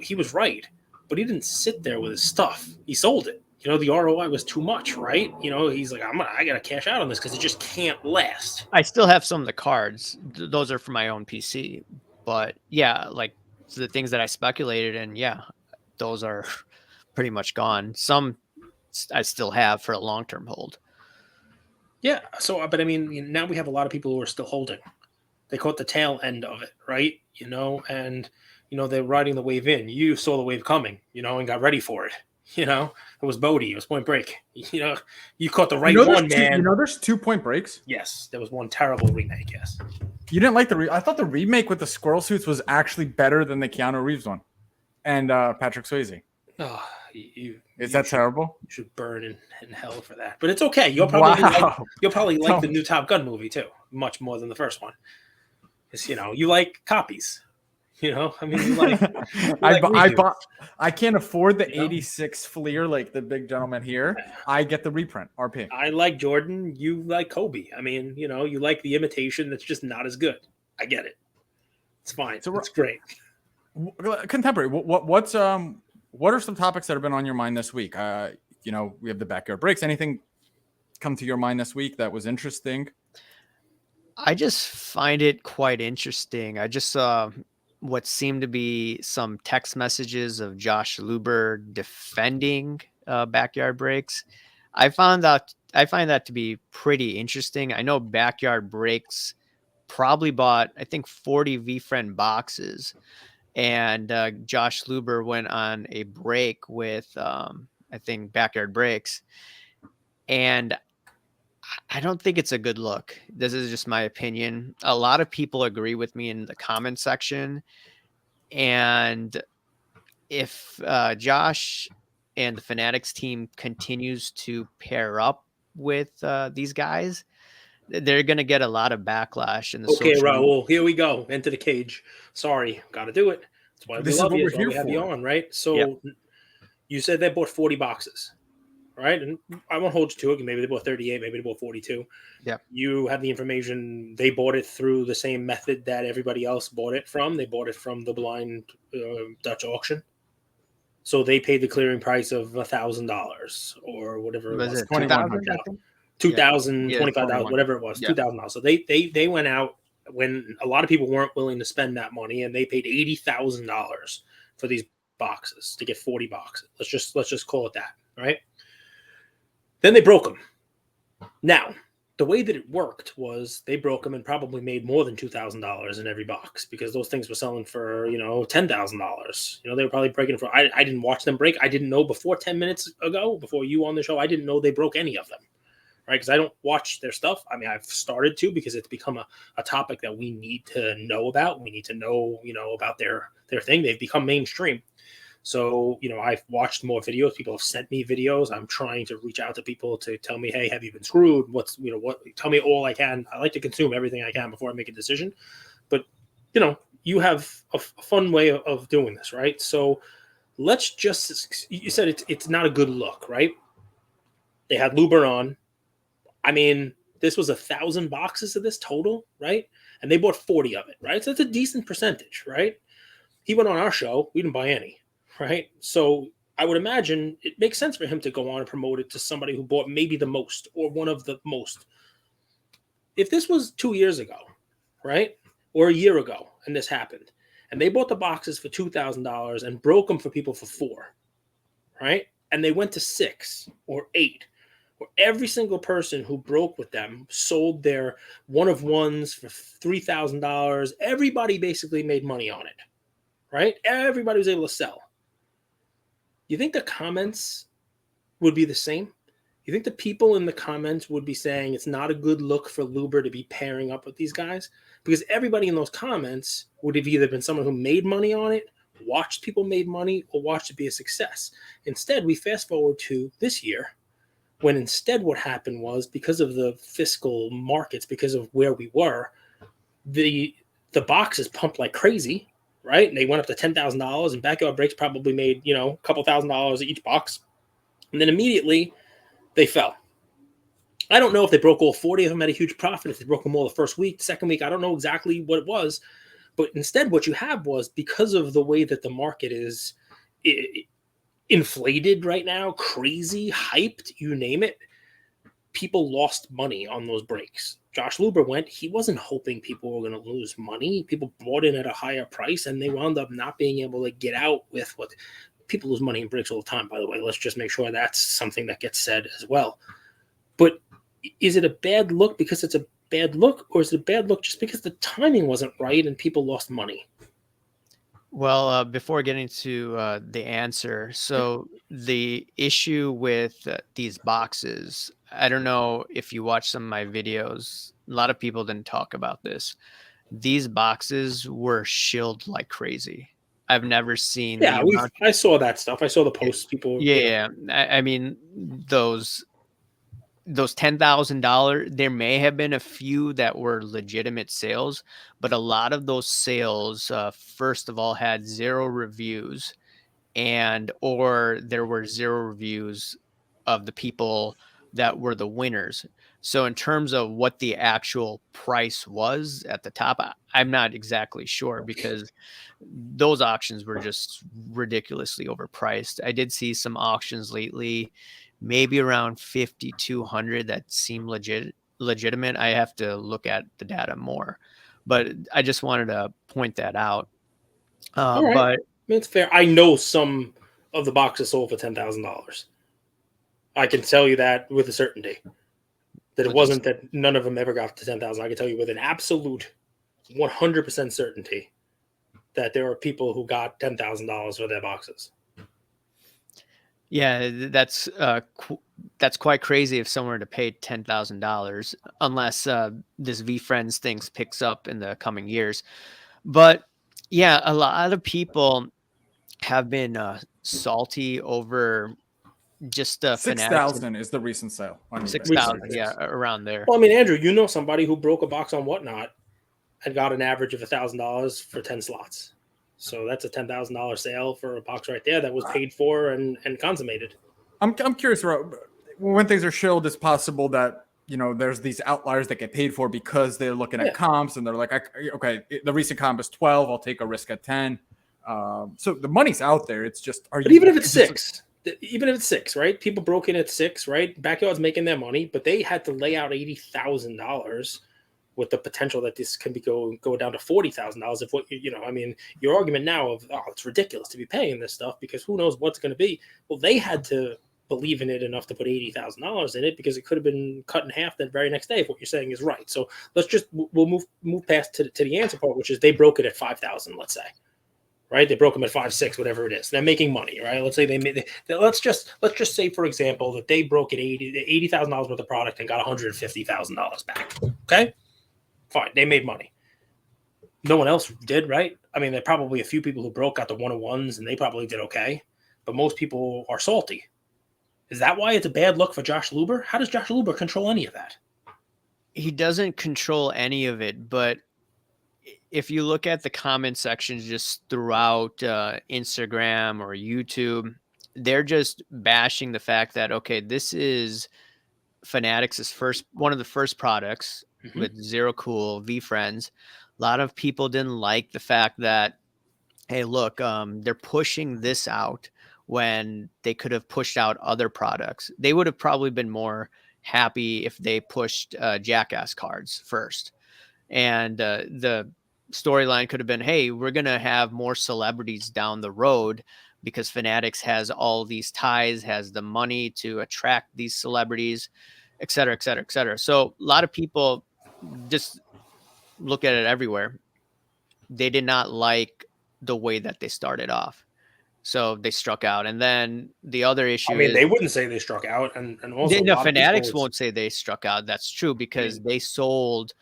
he was right, but he didn't sit there with his stuff. He sold it. The ROI was too much, right? He's like, I got to cash out on this because it just can't last. I still have some of the cards. Those are for my own PC, but yeah, like, the things that I speculated in, those are pretty much gone. Some I still have for a long-term hold. Yeah. So, but I mean, now we have a lot of people who are still holding. They caught the tail end of it, right? And they're riding the wave in. You saw the wave coming, and got ready for it. It was Bodhi. It was Point Break. You caught the right one, man. There's 2 Point Breaks. Yes, there was one terrible remake. Yes. You didn't like I thought the remake with the squirrel suits was actually better than the Keanu Reeves one, and Patrick Swayze. Oh, is that terrible? You should burn in hell for that. But it's okay. You'll probably like the new Top Gun movie too, much more than the first one. It's, you like copies. I mean, you like I can't afford the 86 Fleer like the big gentleman here. I get the reprint RP. I like Jordan. You like Kobe. I mean, you like the imitation that's just not as good. I get it. It's fine. So it's great. Contemporary. What are some topics that have been on your mind this week? We have the backyard breaks. Anything come to your mind this week that was interesting? I just find it quite interesting. I just saw what seemed to be some text messages of Josh Luber defending backyard breaks. I find that to be pretty interesting. I know backyard breaks probably bought, I think, 40 VFriend boxes, and Josh Luber went on a break with I think backyard breaks, and I don't think it's a good look. This is just my opinion. A lot of people agree with me in the comment section. And if Josh and the Fanatics team continues to pair up with these guys, they're going to get a lot of backlash in the Okay, social media. Raul, here we go. Into the cage. Sorry, got to do it. That's why we love you. That's why we have you on, right? So you said they bought 40 boxes. Right, and I won't hold you to it. Maybe they bought 38, maybe they bought 42. Yeah, you have the information. They bought it through the same method that everybody else bought it from. They bought it from the blind Dutch auction, so they paid the clearing price of $1,000 or whatever it was. 2,000, $2,000, $25, whatever it was, $2,000. So they went out when a lot of people weren't willing to spend that money, and they paid $80,000 for these boxes to get 40 boxes. Let's just call it that, right? Then they broke them. Now, the way that it worked was they broke them and probably made more than $2,000 in every box because those things were selling for, $10,000. They were probably breaking it for, I didn't watch them break. I didn't know before 10 minutes ago, before you on the show, I didn't know they broke any of them, right? Because I don't watch their stuff. I mean, I've started to because it's become a topic that we need to know about. We need to know, about their thing. They've become mainstream. So, I've watched more videos. People have sent me videos. I'm trying to reach out to people to tell me, hey, have you been screwed? Tell me all I can. I like to consume everything I can before I make a decision. But, you have a fun way of doing this, right? So let's just, you said it's not a good look, right? They had Luber on. I mean, this was 1,000 boxes of this total, right? And they bought 40 of it, right? So that's a decent percentage, right? He went on our show. We didn't buy any. Right. So I would imagine it makes sense for him to go on and promote it to somebody who bought maybe the most or one of the most. If this was 2 years ago, right, or a year ago, and this happened, and they bought the boxes for $2,000 and broke them for people for $4,000, right, and they went to 6 or 8, where every single person who broke with them sold their one of ones for $3,000, everybody basically made money on it, right? Everybody was able to sell. You think the comments would be the same? You think the people in the comments would be saying it's not a good look for Luber to be pairing up with these guys? Because everybody in those comments would have either been someone who made money on it, watched people made money, or watched it be a success. Instead, we fast forward to this year, when instead what happened was because of the fiscal markets, because of where we were, the boxes pumped like crazy. Right, and they went up to $10,000, and backyard breaks probably made a couple $1,000s each box, and then immediately they fell. I don't know if they broke all 40 of them at a huge profit. If they broke them all the first week, second week, I don't know exactly what it was, but instead, what you have was because of the way that the market is inflated right now, crazy, hyped, you name it. People lost money on those breaks. Josh Luber went, he wasn't hoping people were going to lose money. People bought in at a higher price, and they wound up not being able to get out with what people lose money in breaks all the time, by the way. Let's just make sure that's something that gets said as well. But is it a bad look because it's a bad look, or is it a bad look just because the timing wasn't right and people lost money? Well, before getting to the answer, so the issue with these boxes, I don't know if you watch some of my videos, a lot of people didn't talk about this. These boxes were shilled like crazy. I've never seen. Yeah, I saw that stuff. I saw the posts. People. Yeah. I mean, those those $10,000, there may have been a few that were legitimate sales, but a lot of those sales, first of all, had 0 reviews, or there were 0 reviews of the people that were the winners. So in terms of what the actual price was at the top, I'm not exactly sure, because those auctions were just ridiculously overpriced. I did see some auctions lately, maybe around 5,200, that seem legitimate. I have to look at the data more, but I just wanted to point that out. All right, But it's fair. I know some of the boxes sold for $10,000. I can tell you that with a certainty. That it wasn't that none of them ever got to 10,000. I can tell you with an absolute 100% certainty that there are people who got $10,000 for their boxes. yeah, that's quite crazy if someone were to pay $10,000, unless this VFriends things picks up in the coming years. But yeah, a lot of people have been salty over just Fanatics. 6,000 is the recent sale on eBay. 6,000, Recent, yeah, yes. around there. Well, I mean, Andrew, you know somebody who broke a box on Whatnot and got an average of $1,000 for 10 slots. So that's a $10,000 sale for a box right there that was paid for and consummated. I'm curious, when things are shilled, it's possible that, you know, there's these outliers that get paid for because they're looking at comps and they're like, okay, the recent comp is 12, I'll take a risk at 10. So the money's out there. It's just, even if it's 6, even if it's 6, right? People broke in at 6, right? Backyard's making their money, but they had to lay out $80,000 with the potential that this can go down to $40,000. If what I mean, your argument now of it's ridiculous to be paying this stuff because who knows what's going to be. Well, they had to believe in it enough to put $80,000 in it because it could have been cut in half that very next day if what you're saying is right. So we'll move past to the answer part, which is they broke it at 5,000, let's say. Right, they broke them at 5, 6, whatever it is. They're making money, right? Let's say let's just say, for example, that they broke at $80,000 worth of product and got $150,000 back. Okay, fine, they made money. No one else did, right? I mean, there are probably a few people who got the 101s and they probably did okay, but most people are salty. Is that why it's a bad look for Josh Luber? How does Josh Luber control any of that? He doesn't control any of it, but if you look at the comment sections just throughout Instagram or YouTube, they're just bashing the fact that, okay, this is Fanatics' one of the first products with Zero Cool VFriends. A lot of people didn't like the fact that, hey, look, they're pushing this out when they could have pushed out other products. They would have probably been more happy if they pushed Jackass cards first. And the storyline could have been, hey, we're going to have more celebrities down the road because Fanatics has all these ties, has the money to attract these celebrities, et cetera, et cetera, et cetera. So a lot of people just look at it everywhere. They did not like the way that they started off. So they struck out. And then the other issue is, they wouldn't say they struck out. And also, Fanatics won't say they struck out. That's true because they sold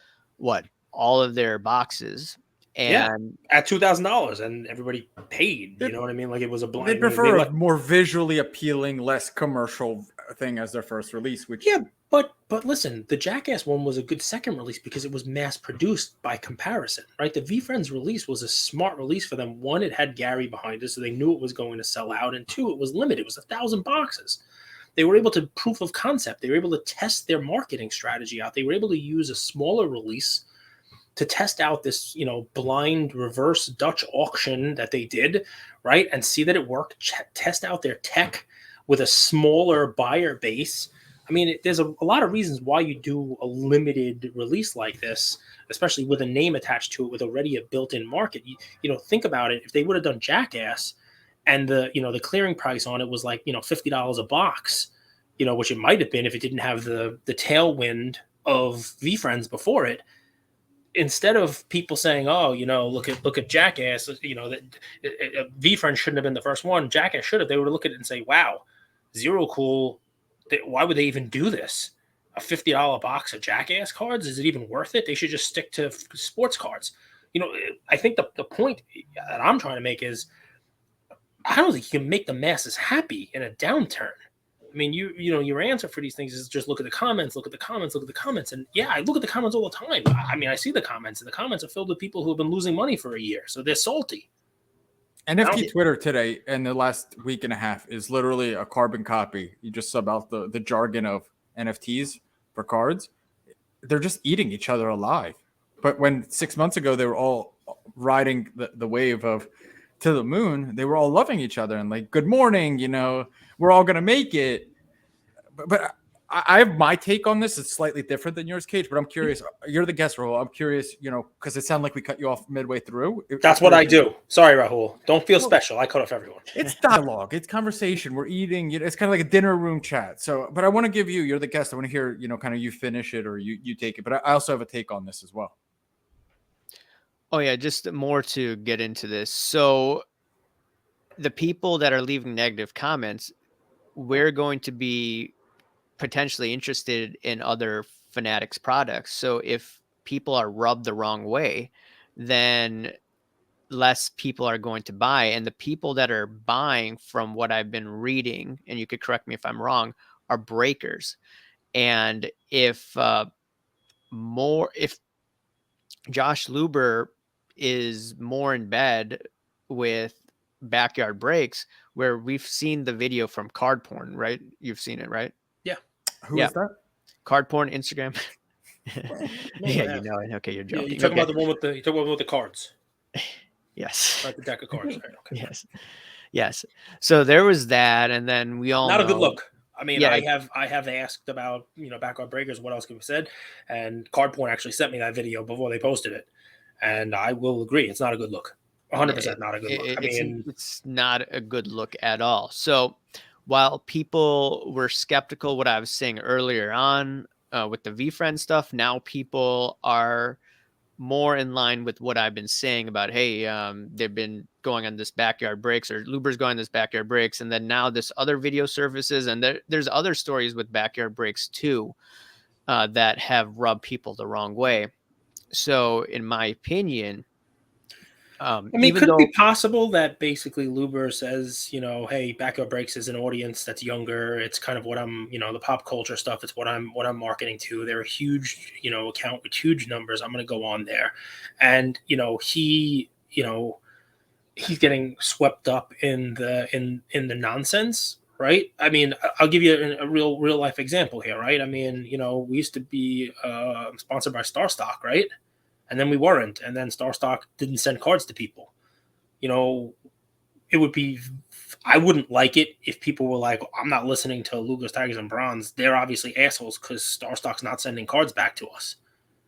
all of their boxes. And at $2,000 and everybody paid, you know what I mean? Like it was a blind. They prefer a more visually appealing, less commercial thing as their first release. Which but listen, the Jackass one was a good second release because it was mass produced by comparison, right? The VFriends release was a smart release for them. One, it had Gary behind it, so they knew it was going to sell out, and two, it was limited. It was 1,000 boxes. They were able to proof of concept. They were able to test their marketing strategy out. They were able to use a smaller release to test out this, blind reverse Dutch auction that they did, right? And see that it worked, test out their tech with a smaller buyer base. I mean, there's a lot of reasons why you do a limited release like this, especially with a name attached to it with already a built-in market. Think about it. If they would have done Jackass and the clearing price on it was like, $50 a box, which it might have been if it didn't have the tailwind of VFriends before it, instead of people saying, "Oh, look at Jackass," that VFriends shouldn't have been the first one. Jackass should have. They would look at it and say, "Wow, Zero Cool. Why would they even do this? A $50 box of Jackass cards? Is it even worth it? They should just stick to sports cards." I think the point that I'm trying to make is, I don't think you can make the masses happy in a downturn. I mean, your answer for these things is just look at the comments, look at the comments, look at the comments. And yeah, I look at the comments all the time. I mean, I see the comments, and the comments are filled with people who have been losing money for a year. So they're salty. NFT Twitter today in the last week and a half is literally a carbon copy. You just sub out the jargon of NFTs for cards. They're just eating each other alive. But when 6 months ago they were all riding the wave of to the moon, they were all loving each other and like, good morning, we're all gonna make it. But I have my take on this. It's slightly different than yours, Cage, but I'm curious. You're the guest, Rahul. I'm curious, because it sounded like we cut you off midway through. That's what I do. Sorry, Rahul. Don't feel special. I cut off everyone. It's dialogue. It's conversation. We're eating. It's kind of like a dinner room chat. So, but I want to give you're the guest. I want to hear, kind of you finish it or you take it. But I also have a take on this as well. Oh, yeah. Just more to get into this. So the people that are leaving negative comments, we're going to be potentially interested in other Fanatics products. So if people are rubbed the wrong way, then less people are going to buy. And the people that are buying, from what I've been reading, and you could correct me if I'm wrong, are breakers. And if Josh Luber is more in bed with backyard breaks, where we've seen the video from Card Porn, right? You've seen it, right? Yeah. Who is that? Card Porn Instagram. Well, yeah, you know it. Okay, you're joking. Yeah, you talking about the one with the cards? Yes. Right, the deck of cards. Right, okay. Yes. So there was that, and then we all not a good look. I mean, yeah. I have asked about backyard breakers. What else can be said? And Card Porn actually sent me that video before they posted it, and I will agree, it's not a good look. 100% not a good look. It's not a good look at all. So while people were skeptical, what I was saying earlier on with the VFriend stuff, now people are more in line with what I've been saying about, hey, they've been going on this backyard breaks, or Luber's going on this backyard breaks, and then now this other video surfaces, and there's other stories with backyard breaks too that have rubbed people the wrong way. So in my opinion, I mean, could it be possible that basically Luber says, hey, backyard breaks is an audience that's younger. It's kind of what I'm, the pop culture stuff. It's what I'm marketing to. They're a huge, account with huge numbers. I'm going to go on there, and he's getting swept up in the nonsense, right? I mean, I'll give you a real life example here, right? I mean, we used to be sponsored by Starstock, right? And then we weren't. And then Starstock didn't send cards to people. It would be, I wouldn't like it if people were like, I'm not listening to Luger's Tigers and Bronze. They're obviously assholes because Starstock's not sending cards back to us.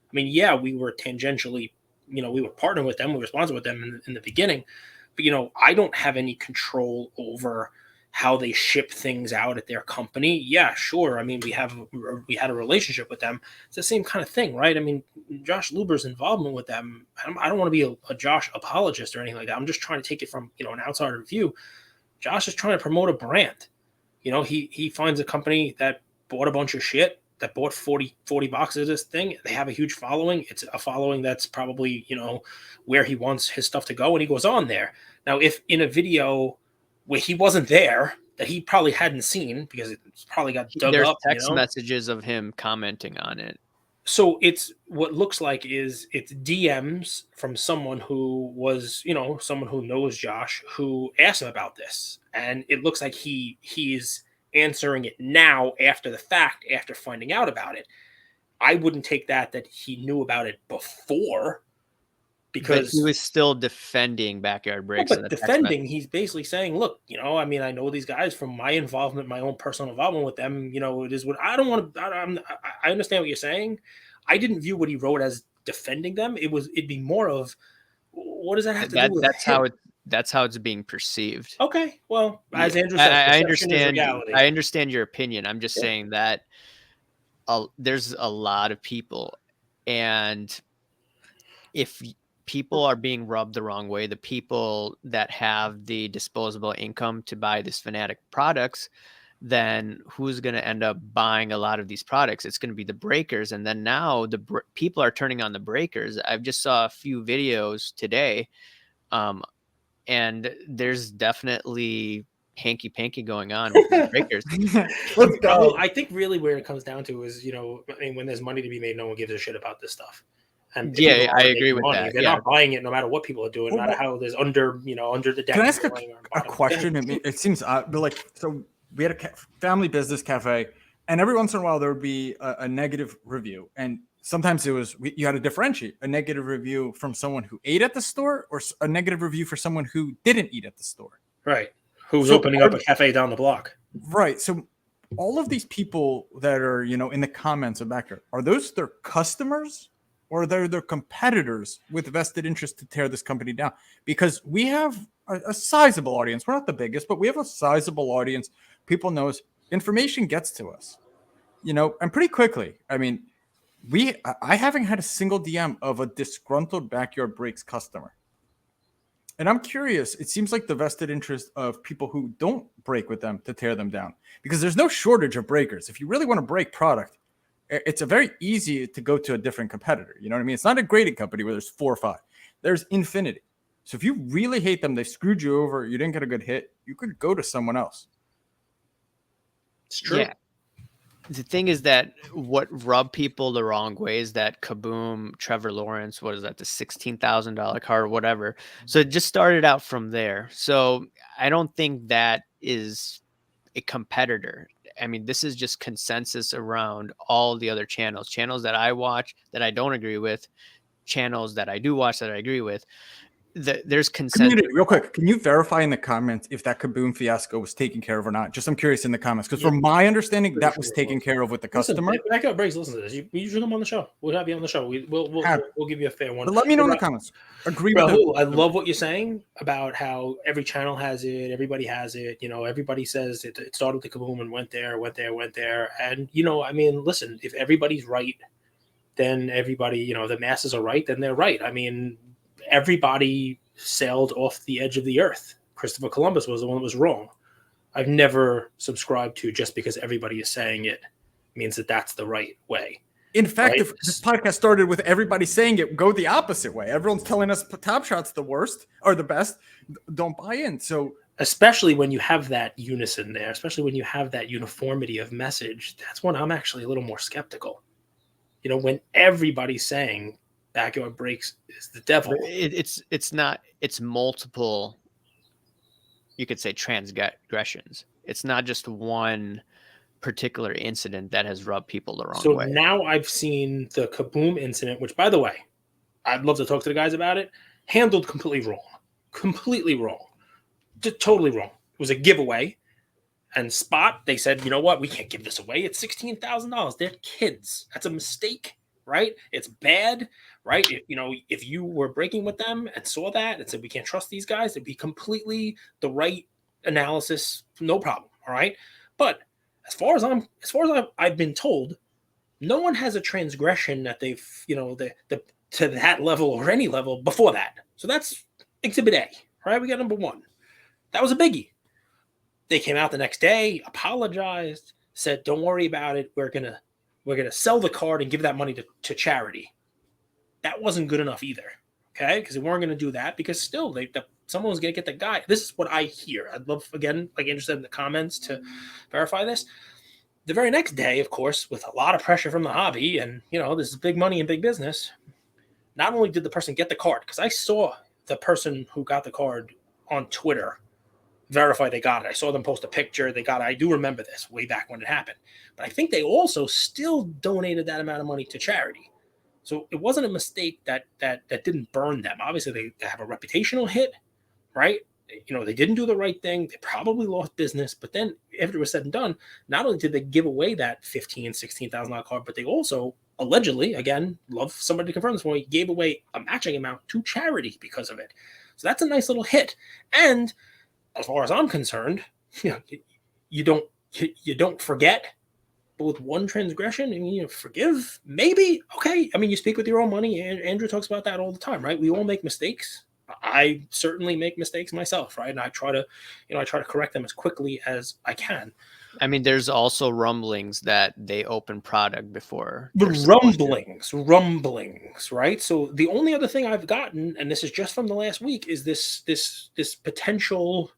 I mean, yeah, we were tangentially, we were partnering with them. We were sponsored with them in the beginning. But, I don't have any control over how they ship things out at their company. Yeah, sure. I mean, we had a relationship with them. It's the same kind of thing, right? I mean, Josh Luber's involvement with them, I don't want to be a Josh apologist or anything like that. I'm just trying to take it from, an outsider view. Josh is trying to promote a brand. He finds a company that bought a bunch of shit, that bought 40 boxes of this thing. They have a huge following. It's a following that's probably, where he wants his stuff to go, and he goes on there. Now, if in a video where he wasn't there, that he probably hadn't seen because it's probably got dug There's up. There's text messages of him commenting on it. So it's what looks like it's DMs from someone who was, someone who knows Josh, who asked him about this. And it looks like he's answering it now after the fact, after finding out about it. I wouldn't take that he knew about it before. Because he was still defending backyard breaks. But defending, he's basically saying, look, I mean, I know these guys from my involvement, my own personal involvement with them. It is what I don't want to. I understand what you're saying. I didn't view what he wrote as defending them. It'd be more of, what does that have to do with that's how it's being perceived. Okay, well, as Andrew said, I understand. I understand your opinion. I'm just saying that there's a lot of people, and if people are being rubbed the wrong way, the people that have the disposable income to buy this Fanatic products, then who's going to end up buying a lot of these products? It's going to be the breakers. And then now people are turning on the breakers. I've just saw a few videos today. And there's definitely hanky panky going on with these breakers. Let's go. I think really where it comes down to is, I mean, when there's money to be made, no one gives a shit about this stuff. And Yeah, I agree with that. They're not buying it no matter what people are doing, no matter how there's under the deck. Can I ask a question? It seems odd, but like, so we had a family business cafe, and every once in a while there would be a negative review, and sometimes you had to differentiate a negative review from someone who ate at the store or a negative review for someone who didn't eat at the store. Right. Who's opening up a cafe down the block. Right. So all of these people that are, in the comments back here, are those their customers or they're their competitors with vested interest to tear this company down? Because we have a sizable audience. We're not the biggest, but we have a sizable audience. People know us. Information gets to us, and pretty quickly. I mean, I haven't had a single DM of a disgruntled Backyard Breaks customer. And I'm curious, it seems like the vested interest of people who don't break with them to tear them down, because there's no shortage of breakers. If you really want to break product, it's a very easy to go to a different competitor. You know what I mean? It's not a grading company where there's 4 or 5. There's infinity. So if you really hate them, they screwed you over, you didn't get a good hit, you could go to someone else. It's true. Yeah. The thing is that what rubbed people the wrong way is that Kaboom, Trevor Lawrence, what is that, the $16,000 car or whatever. So it just started out from there. So I don't think that is a competitor. I mean, this is just consensus around all the other channels that I watch that I don't agree with, channels that I do watch that I agree with. There's consensus. Community, real quick, can you verify in the comments if that Kaboom fiasco was taken care of or not? Just I'm curious in the comments, because from my understanding, that was taken care of with the customer. Backyard Breaks, listen to this. You should come on the show. We'll have you on the show. We'll give you a fair one. But let me know in the comments. Agree with Rahul, I love what you're saying about how every channel has it, everybody has it. Everybody says it started with the Kaboom and went there. And I mean, listen, if everybody's right, then everybody, the masses are right, then they're right. I mean, everybody sailed off the edge of the earth. Christopher Columbus was the one that was wrong. I've never subscribed to just because everybody is saying it means that that's the right way. In fact, if this podcast started with everybody saying it, go the opposite way. Everyone's telling us Top Shot's the worst or the best. Don't buy in. So especially when you have that unison there, especially when you have that uniformity of message, that's when I'm actually a little more skeptical. When everybody's saying Backyard Breaks is the devil. It's not. It's multiple. You could say transgressions. It's not just one particular incident that has rubbed people the wrong way. So now I've seen the Kaboom incident, which, by the way, I'd love to talk to the guys about it. Handled completely wrong, just totally wrong. It was a giveaway, and Spot, they said, you know what, we can't give this away. It's $16,000. They're kids. That's a mistake, right? It's bad. Right. If you were breaking with them and saw that and said, we can't trust these guys, it'd be completely the right analysis. No problem. All right. But as far as I've been told, no one has a transgression that they've, to that level or any level before that. So that's exhibit A. Right. We got number 1. That was a biggie. They came out the next day, apologized, said, don't worry about it. We're going to sell the card and give that money to charity. That wasn't good enough either, okay? Because they weren't going to do that because still, someone was going to get the guy. This is what I hear. I'd love, again, like Andrew said in the comments, to verify this. The very next day, of course, with a lot of pressure from the hobby and, this is big money and big business, not only did the person get the card, because I saw the person who got the card on Twitter verify they got it. I saw them post a picture. They got it. I do remember this way back when it happened. But I think they also still donated that amount of money to charity. So it wasn't a mistake that didn't burn them. Obviously, they have a reputational hit, right? They didn't do the right thing. They probably lost business. But then after it was said and done, not only did they give away that $15,000, $16,000 card, but they also allegedly, again, love somebody to confirm this one, gave away a matching amount to charity because of it. So that's a nice little hit. And as far as I'm concerned, you don't forget. But with one transgression, I mean, forgive, maybe, okay. I mean, you speak with your own money, and Andrew talks about that all the time, right? We all make mistakes. I certainly make mistakes myself, right? And I try to correct them as quickly as I can. I mean, there's also rumblings that they open product before. The rumblings, right? So the only other thing I've gotten, and this is just from the last week, is this potential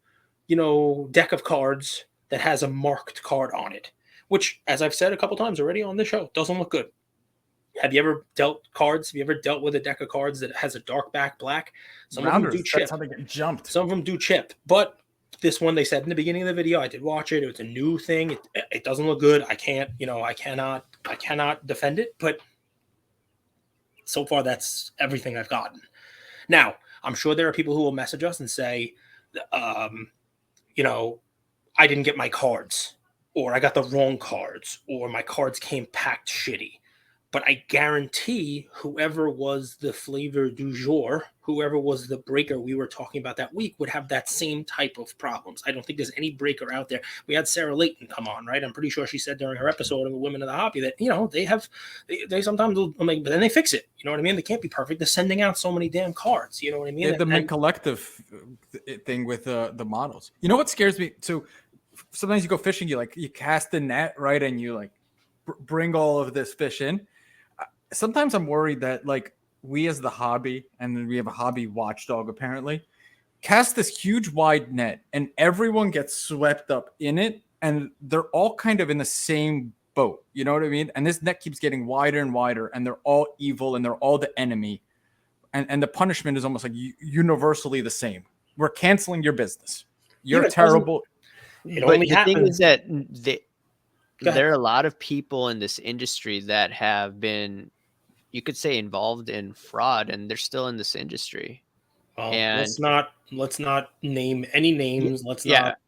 deck of cards that has a marked card on it, which, as I've said a couple times already on the show, doesn't look good. Have you ever dealt cards? Have you ever dealt with a deck of cards that has a dark back black? Some of them do Rounders, that's chip. how they get jumped. Some of them do chip. But this one, they said in the beginning of the video, I did watch it. It was a new thing. It doesn't look good. I cannot defend it. But so far, that's everything I've gotten. Now, I'm sure there are people who will message us and say, I didn't get my cards, or I got the wrong cards, or my cards came packed shitty. But I guarantee whoever was the flavor du jour, whoever was the breaker we were talking about that week, would have that same type of problems. I don't think there's any breaker out there. We had Sarah Layton come on, right? I'm pretty sure she said during her episode of the Women of the Hobby that, they sometimes will make, but then they fix it. You know what I mean? They can't be perfect. They're sending out so many damn cards. You know what I mean? The collective thing with the models. You know what scares me? So sometimes you go fishing, you cast the net, right? And you bring all of this fish in. Sometimes I'm worried that we as the hobby, and then we have a hobby watchdog apparently, cast this huge wide net and everyone gets swept up in it and they're all kind of in the same boat. You know what I mean? And this net keeps getting wider and wider and they're all evil and they're all the enemy. And the punishment is almost universally the same. We're canceling your business. You're terrible. But the thing is that there are a lot of people in this industry that have been, you could say, involved in fraud, and they're still in this industry. Well, and let's not name any names.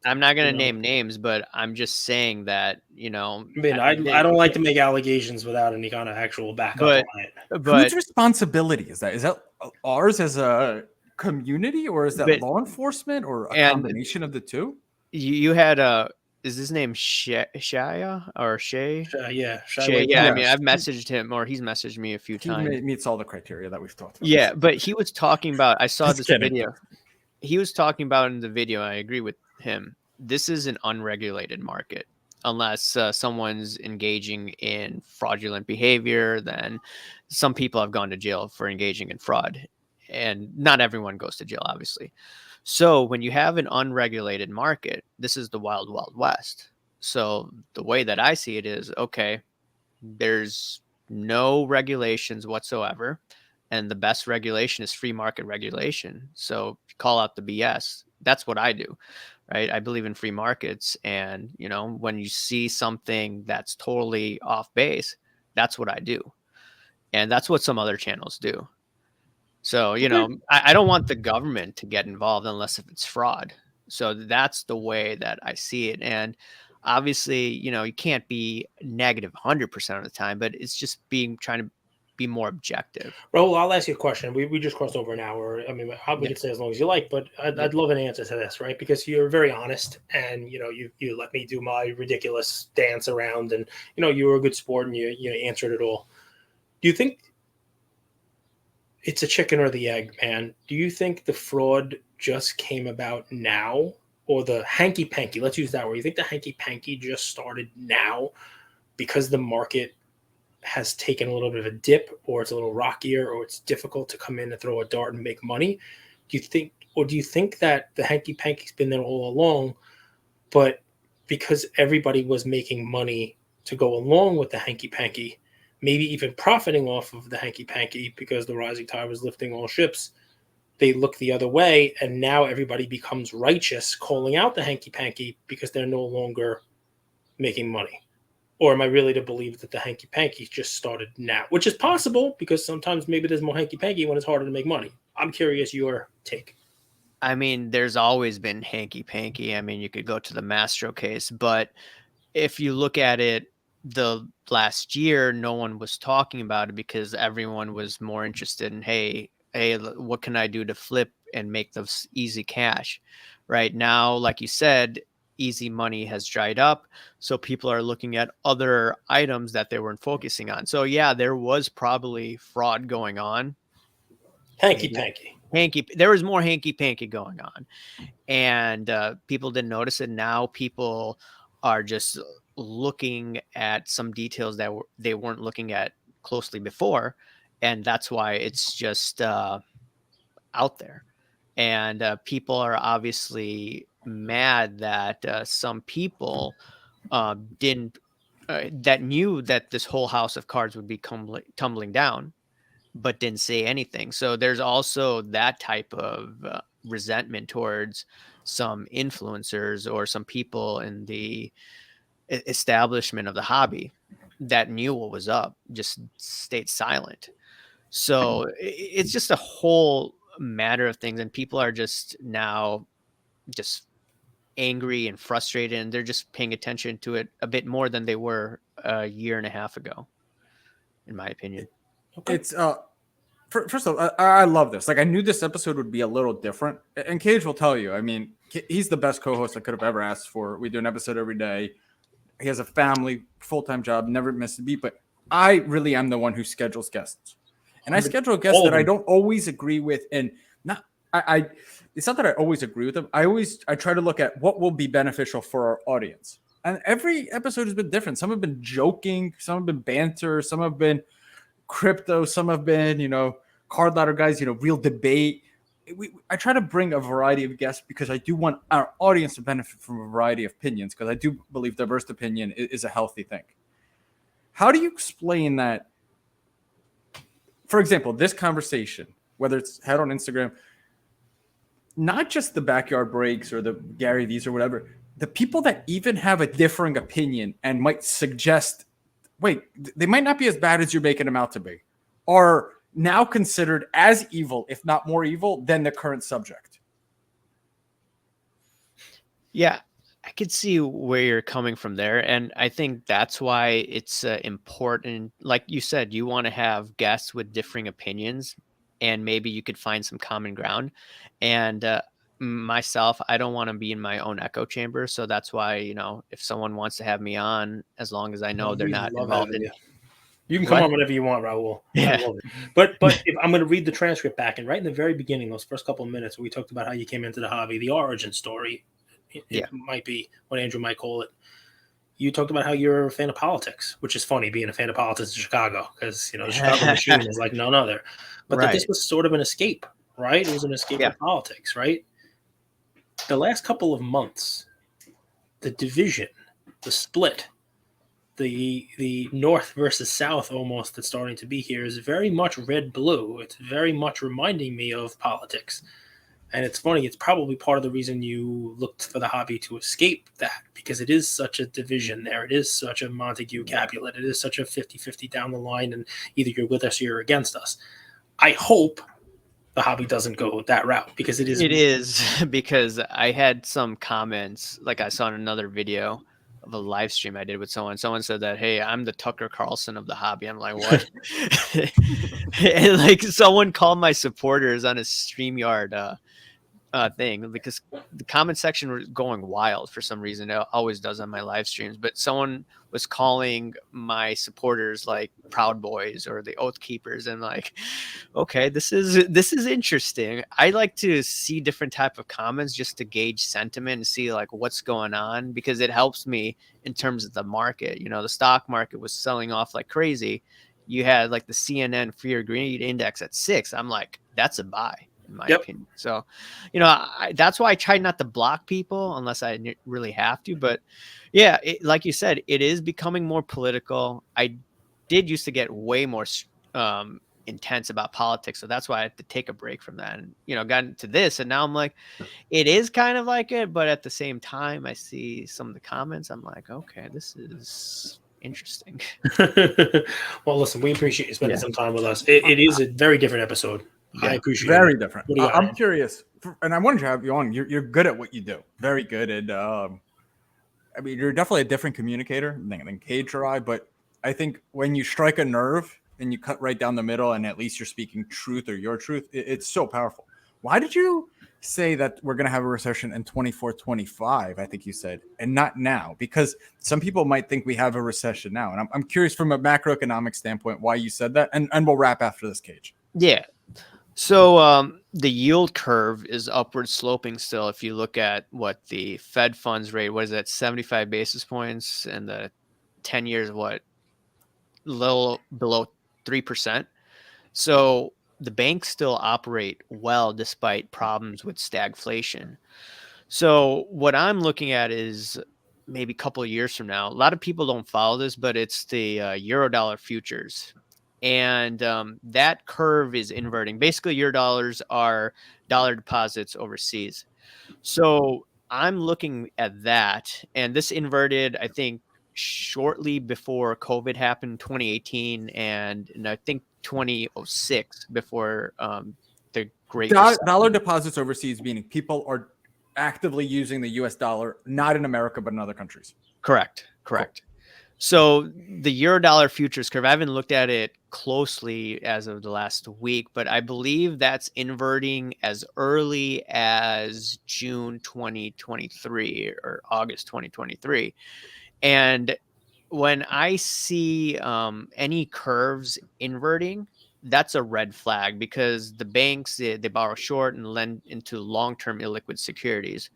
I'm not going to name names, but I'm just saying that, I don't like to make allegations without any kind of actual backup on it. But whose responsibility is that? Is that ours as a community, or is that law enforcement, or a combination of the two? You had is his name Shia or Shay? Yeah. Shay. Yeah, I mean, I've messaged him, or he's messaged me a few times. He meets all the criteria that we've talked about. Yeah, but he was talking about, I saw this video. He was talking about in the video, and I agree with him. This is an unregulated market. Unless someone's engaging in fraudulent behavior, then some people have gone to jail for engaging in fraud. And not everyone goes to jail, obviously. So when you have an unregulated market, this is the wild, wild west. So the way that I see it is, okay, there's no regulations whatsoever. And the best regulation is free market regulation. So call out the BS. That's what I do, right? I believe in free markets. And, when you see something that's totally off base, that's what I do. And that's what some other channels do. So, I don't want the government to get involved unless if it's fraud. So that's the way that I see it. And obviously, you can't be negative 100% of the time, but it's just trying to be more objective. Raul, I'll ask you a question. We just crossed over an hour. I mean, we could say as long as you like, but I'd love an answer to this, right? Because you're very honest, and you let me do my ridiculous dance around, and you were a good sport, and you answered it all. Do you think it's a chicken or the egg, man? Do you think the fraud just came about now, or the hanky-panky? Let's use that word. You think the hanky-panky just started now because the market has taken a little bit of a dip, or it's a little rockier, or it's difficult to come in and throw a dart and make money? Do you think that the hanky-panky's been there all along, but because everybody was making money to go along with the hanky-panky, maybe even profiting off of the hanky-panky because the rising tide was lifting all ships, they look the other way, and now everybody becomes righteous calling out the hanky-panky because they're no longer making money? Or am I really to believe that the hanky-panky just started now? Which is possible, because sometimes maybe there's more hanky-panky when it's harder to make money. I'm curious your take. I mean, there's always been hanky-panky. I mean, you could go to the Mastro case, but if you look at it, the last year, no one was talking about it because everyone was more interested in, hey, what can I do to flip and make those easy cash? Right now, like you said, easy money has dried up. So people are looking at other items that they weren't focusing on. So yeah, there was probably fraud going on. Hanky-panky. There was more hanky-panky going on. And people didn't notice it. Now people are just looking at some details that they weren't looking at closely before. And that's why it's just out there. And people are obviously mad that some people didn't that knew that this whole house of cards would be tumbling down, but didn't say anything. So there's also that type of resentment towards some influencers or some people in the establishment of the hobby that knew what was up, just stayed silent. So it's just a whole matter of things, and people are just now just angry and frustrated, and they're just paying attention to it a bit more than they were a year and a half ago, in my opinion. Okay. It's first of all, I love this. Like, I knew this episode would be a little different, and Cage will tell you. I mean, he's the best co-host I could have ever asked for. We do an episode every day. He has a family, full-time job, never misses a beat. But I really am the one who schedules guests, and I schedule guests that I don't always agree with, and not. I it's not that I always agree with them. I try to look at what will be beneficial for our audience. And every episode has been different. Some have been joking, some have been banter, some have been crypto, some have been, card ladder guys, real debate. I try to bring a variety of guests because I do want our audience to benefit from a variety of opinions, because I do believe diverse opinion is a healthy thing. How do you explain that? For example, this conversation, whether it's had on Instagram, not just the backyard breaks or the GaryVees or whatever, the people that even have a differing opinion and might suggest, wait, they might not be as bad as you're making them out to be, are now considered as evil, if not more evil, than the current subject. Yeah, I could see where you're coming from there. And I think that's why it's important. Like you said, you want to have guests with differing opinions, and maybe you could find some common ground. And myself, I don't want to be in my own echo chamber. So that's why, if someone wants to have me on, as long as I know they're not involved in. You can come on whenever you want, Raul. Yeah. I love it. But if I'm going to read the transcript back, and right in the very beginning, those first couple of minutes, we talked about how you came into the hobby, the origin story. It might be what Andrew might call it. You talked about how you're a fan of politics, which is funny, being a fan of politics in Chicago, because the Chicago machine is like none other. But that this was sort of an escape, right? It was an escape of politics, right? The last couple of months, the division, the split, the North versus South almost that's starting to be here is very much red-blue. It's very much reminding me of politics. And it's funny, it's probably part of the reason you looked for the hobby to escape that, because it is such a division there. It is such a Montague Capulet. It is such a 50-50 down the line, and either you're with us or you're against us. I hope the hobby doesn't go that route, because it is. It is, because I had some comments, like I saw in another video of a live stream I did with someone. Someone said that, hey, I'm the Tucker Carlson of the hobby. I'm like, what? And like someone called my supporters on a StreamYard thing, because the comment section was going wild for some reason. It always does on my live streams, but someone was calling my supporters like Proud Boys or the Oath Keepers, and like, okay, this is interesting. I like to see different type of comments just to gauge sentiment and see like what's going on, because it helps me in terms of the market. The stock market was selling off like crazy. You had like the CNN Fear Greed Index at 6. I'm like, that's a buy, in my opinion. So, that's why I try not to block people unless I really have to. But yeah, like you said, it is becoming more political. I did used to get way more intense about politics. So that's why I had to take a break from that and, got into this. And now I'm like, it is kind of like it. But at the same time, I see some of the comments. I'm like, okay, this is interesting. Well, listen, we appreciate you spending some time with us. It is a very different episode. I appreciate very it. Different. I'm curious, and I wanted to have you on. You're good at what you do. Very good. And I mean, you're definitely a different communicator than Cage or I. But I think when you strike a nerve and you cut right down the middle, and at least you're speaking truth or your truth, it's so powerful. Why did you say that we're going to have a recession in 24-25, I think you said, and not now? Because some people might think we have a recession now. And I'm curious from a macroeconomic standpoint why you said that. And we'll wrap after this, Cage. Yeah. So the yield curve is upward sloping still. If you look at what the Fed funds rate, what is that, 75 basis points, and the 10 years, what, little below 3%. So the banks still operate well despite problems with stagflation. So what I'm looking at is maybe a couple of years from now. A lot of people don't follow this, but it's the Eurodollar futures. And that curve is inverting. Basically, Eurodollars are dollar deposits overseas. So I'm looking at that. And this inverted, I think, shortly before COVID happened, 2018, and I think 2006 before the Great Recession. Dollar deposits overseas, meaning people are actively using the US dollar, not in America, but in other countries. Correct. Cool. So the Eurodollar futures curve, I haven't looked at it closely as of the last week, but I believe that's inverting as early as June 2023 or August 2023. And when I see any curves inverting, that's a red flag, because the banks, they borrow short and lend into long-term illiquid securities.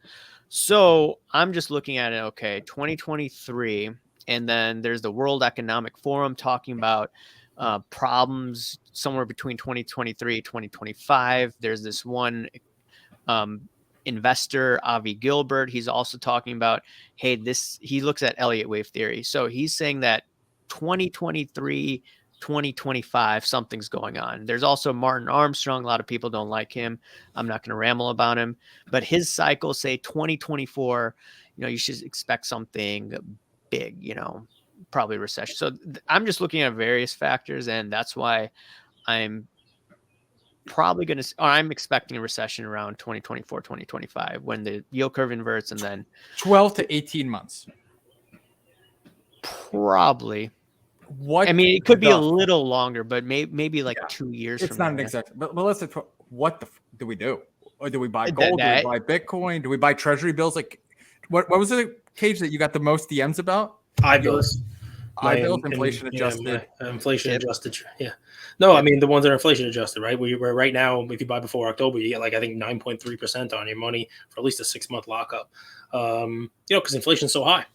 So I'm just looking at it, okay, 2023, and then there's the World Economic Forum talking about problems somewhere between 2023 2025. There's this one investor, Avi Gilbert. He's also talking about, hey, he looks at Elliott wave theory. So he's saying that 2023 2025, something's going on. There's also Martin Armstrong. A lot of people don't like him. I'm not going to ramble about him, but his cycles say 2024, you should expect something big, probably recession. So I'm just looking at various factors, and that's why I'm expecting a recession around 2024, 2025, when the yield curve inverts, and then 12 to 18 months. Probably. I mean, it could be a little longer, but maybe like 2 years. It's not an exact, but let's say, what do we do? Or do we buy gold? Do we buy Bitcoin? Do we buy treasury bills? Like, what was the Cage that you got the most DMs about? I-bills. I-bills, inflation adjusted. Inflation adjusted. Yeah. No, I mean, the ones that are inflation adjusted, right? Where right now, if you buy before October, you get like, I think 9.3% on your money for at least a 6-month lockup. Because inflation's so high.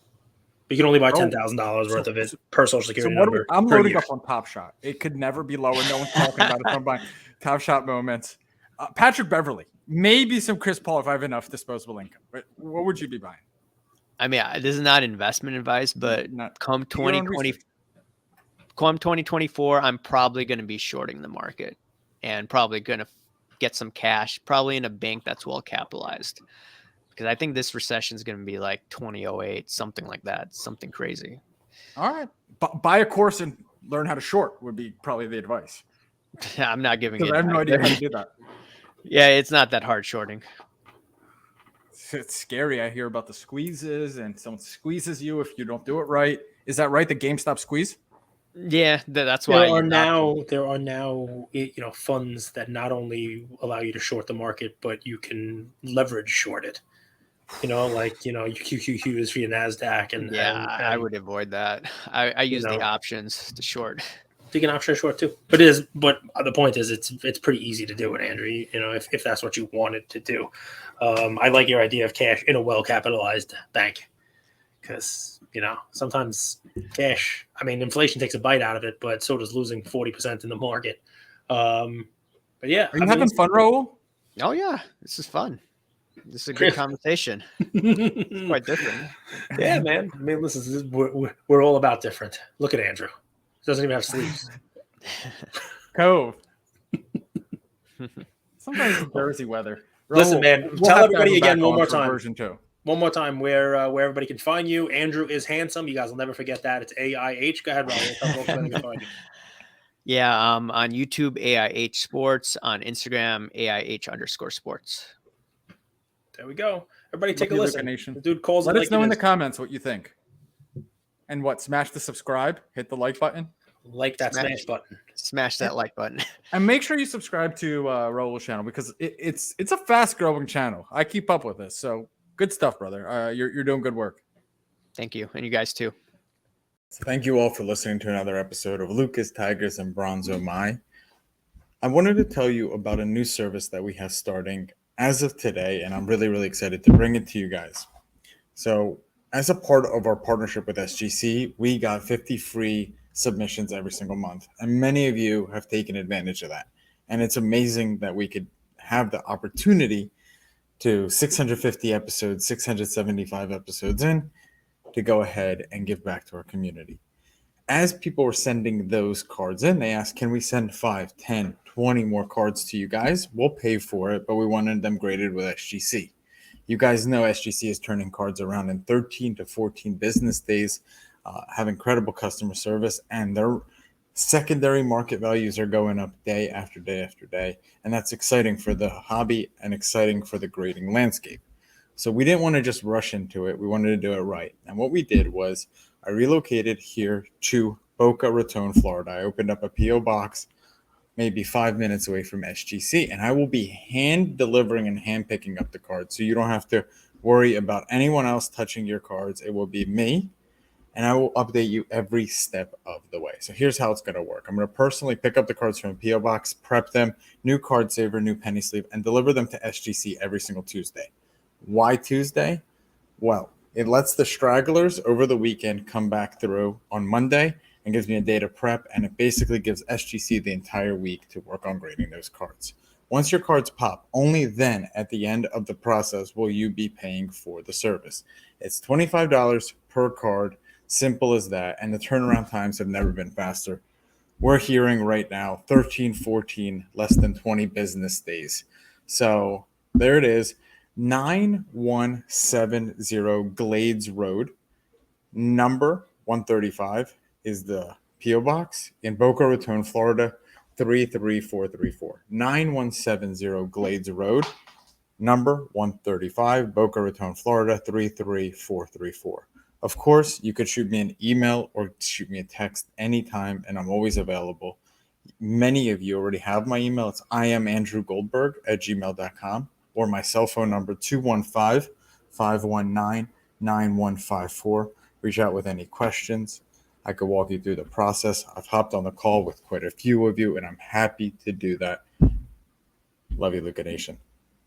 But you can only buy $10,000 worth of it per Social Security number. I'm loading up on Top Shot. It could never be lower. No one's talking about it. So I'm buying Top Shot moments. Patrick Beverley, maybe some Chris Paul if I have enough disposable income. But what would you be buying? I mean, this is not investment advice, but come 2024, I'm probably going to be shorting the market and probably going to get some cash, probably in a bank that's well capitalized. Because I think this recession is going to be like 2008, something like that, something crazy. All right. Buy a course and learn how to short would be probably the advice. I'm not giving it. I have no idea how to do that. Yeah, it's not that hard shorting. It's scary. I hear about the squeezes, and someone squeezes you if you don't do it right. Is that right? The GameStop squeeze? Yeah, that's why there are now funds that not only allow you to short the market, but you can leverage short it. QQQs for your NASDAQ. And I would avoid that. I use the options to short. You can option short too. But the point is, it's pretty easy to do it, Andrew. If that's what you wanted to do. I like your idea of cash in a well-capitalized bank, because sometimes cash, I mean, inflation takes a bite out of it, but so does losing 40% in the market. But yeah. Are you having fun, Raul? Oh yeah, this is fun. This is a good conversation. It's quite different. Yeah, man. I mean, listen, we're all about different. Look at Andrew. He doesn't even have sleeves. Cove. Sometimes it's Jersey weather. Listen, man. Tell everybody again one more time. Version 2. One more time where everybody can find you. Andrew is handsome. You guys will never forget that. It's AIH. Go ahead, Raul. Tell folks where they can find you. Yeah, on YouTube, AIH Sports. On Instagram, AIH_sports. There we go. Everybody take a listen. The dude calls Let us know in the comments what you think. And smash the subscribe, hit the like button. Like that smash button. Smash that like button. And make sure you subscribe to Raul's channel, because it's a fast growing channel. I keep up with this. So good stuff, brother. You're doing good work. Thank you. And you guys too. So thank you all for listening to another episode of Lucas, Tigers, and Bronzo Mai. I wanted to tell you about a new service that we have starting as of today, and I'm really, really excited to bring it to you guys. So as a part of our partnership with SGC, we got 50 free submissions every single month, and many of you have taken advantage of that. And it's amazing that we could have the opportunity to 650 episodes, 675 episodes in, to go ahead and give back to our community. As people were sending those cards in, they asked, can we send 5, 10, 20 more cards to you guys? We'll pay for it, but we wanted them graded with SGC. You guys know SGC is turning cards around in 13 to 14 business days, have incredible customer service, and their secondary market values are going up day after day after day. And that's exciting for the hobby and exciting for the grading landscape. So we didn't want to just rush into it. We wanted to do it right. And what we did was I relocated here to Boca Raton, Florida. I opened up a P.O. box maybe 5 minutes away from SGC, and I will be hand delivering and hand picking up the cards. So you don't have to worry about anyone else touching your cards. It will be me, and I will update you every step of the way. So here's how it's going to work. I'm going to personally pick up the cards from a P.O. box, prep them, new card saver, new penny sleeve, and deliver them to SGC every single Tuesday. Why Tuesday? Well, it lets the stragglers over the weekend come back through on Monday and gives me a day to prep, and it basically gives SGC the entire week to work on grading those cards. Once your cards pop, only then at the end of the process will you be paying for the service. It's $25 per card, simple as that, and the turnaround times have never been faster. We're hearing right now 13, 14, less than 20 business days. So there it is, 9170 Glades Road, number 135 is the P.O. Box in Boca Raton, Florida, 33434. 9170 Glades Road, number 135, Boca Raton, Florida, 33434. Of course, you could shoot me an email or shoot me a text anytime, and I'm always available. Many of you already have my email. It's iamandrewgoldberg@gmail.com, or my cell phone number, 215-519-9154. Reach out with any questions. I could walk you through the process. I've hopped on the call with quite a few of you, and I'm happy to do that. Love you, Luca Nation.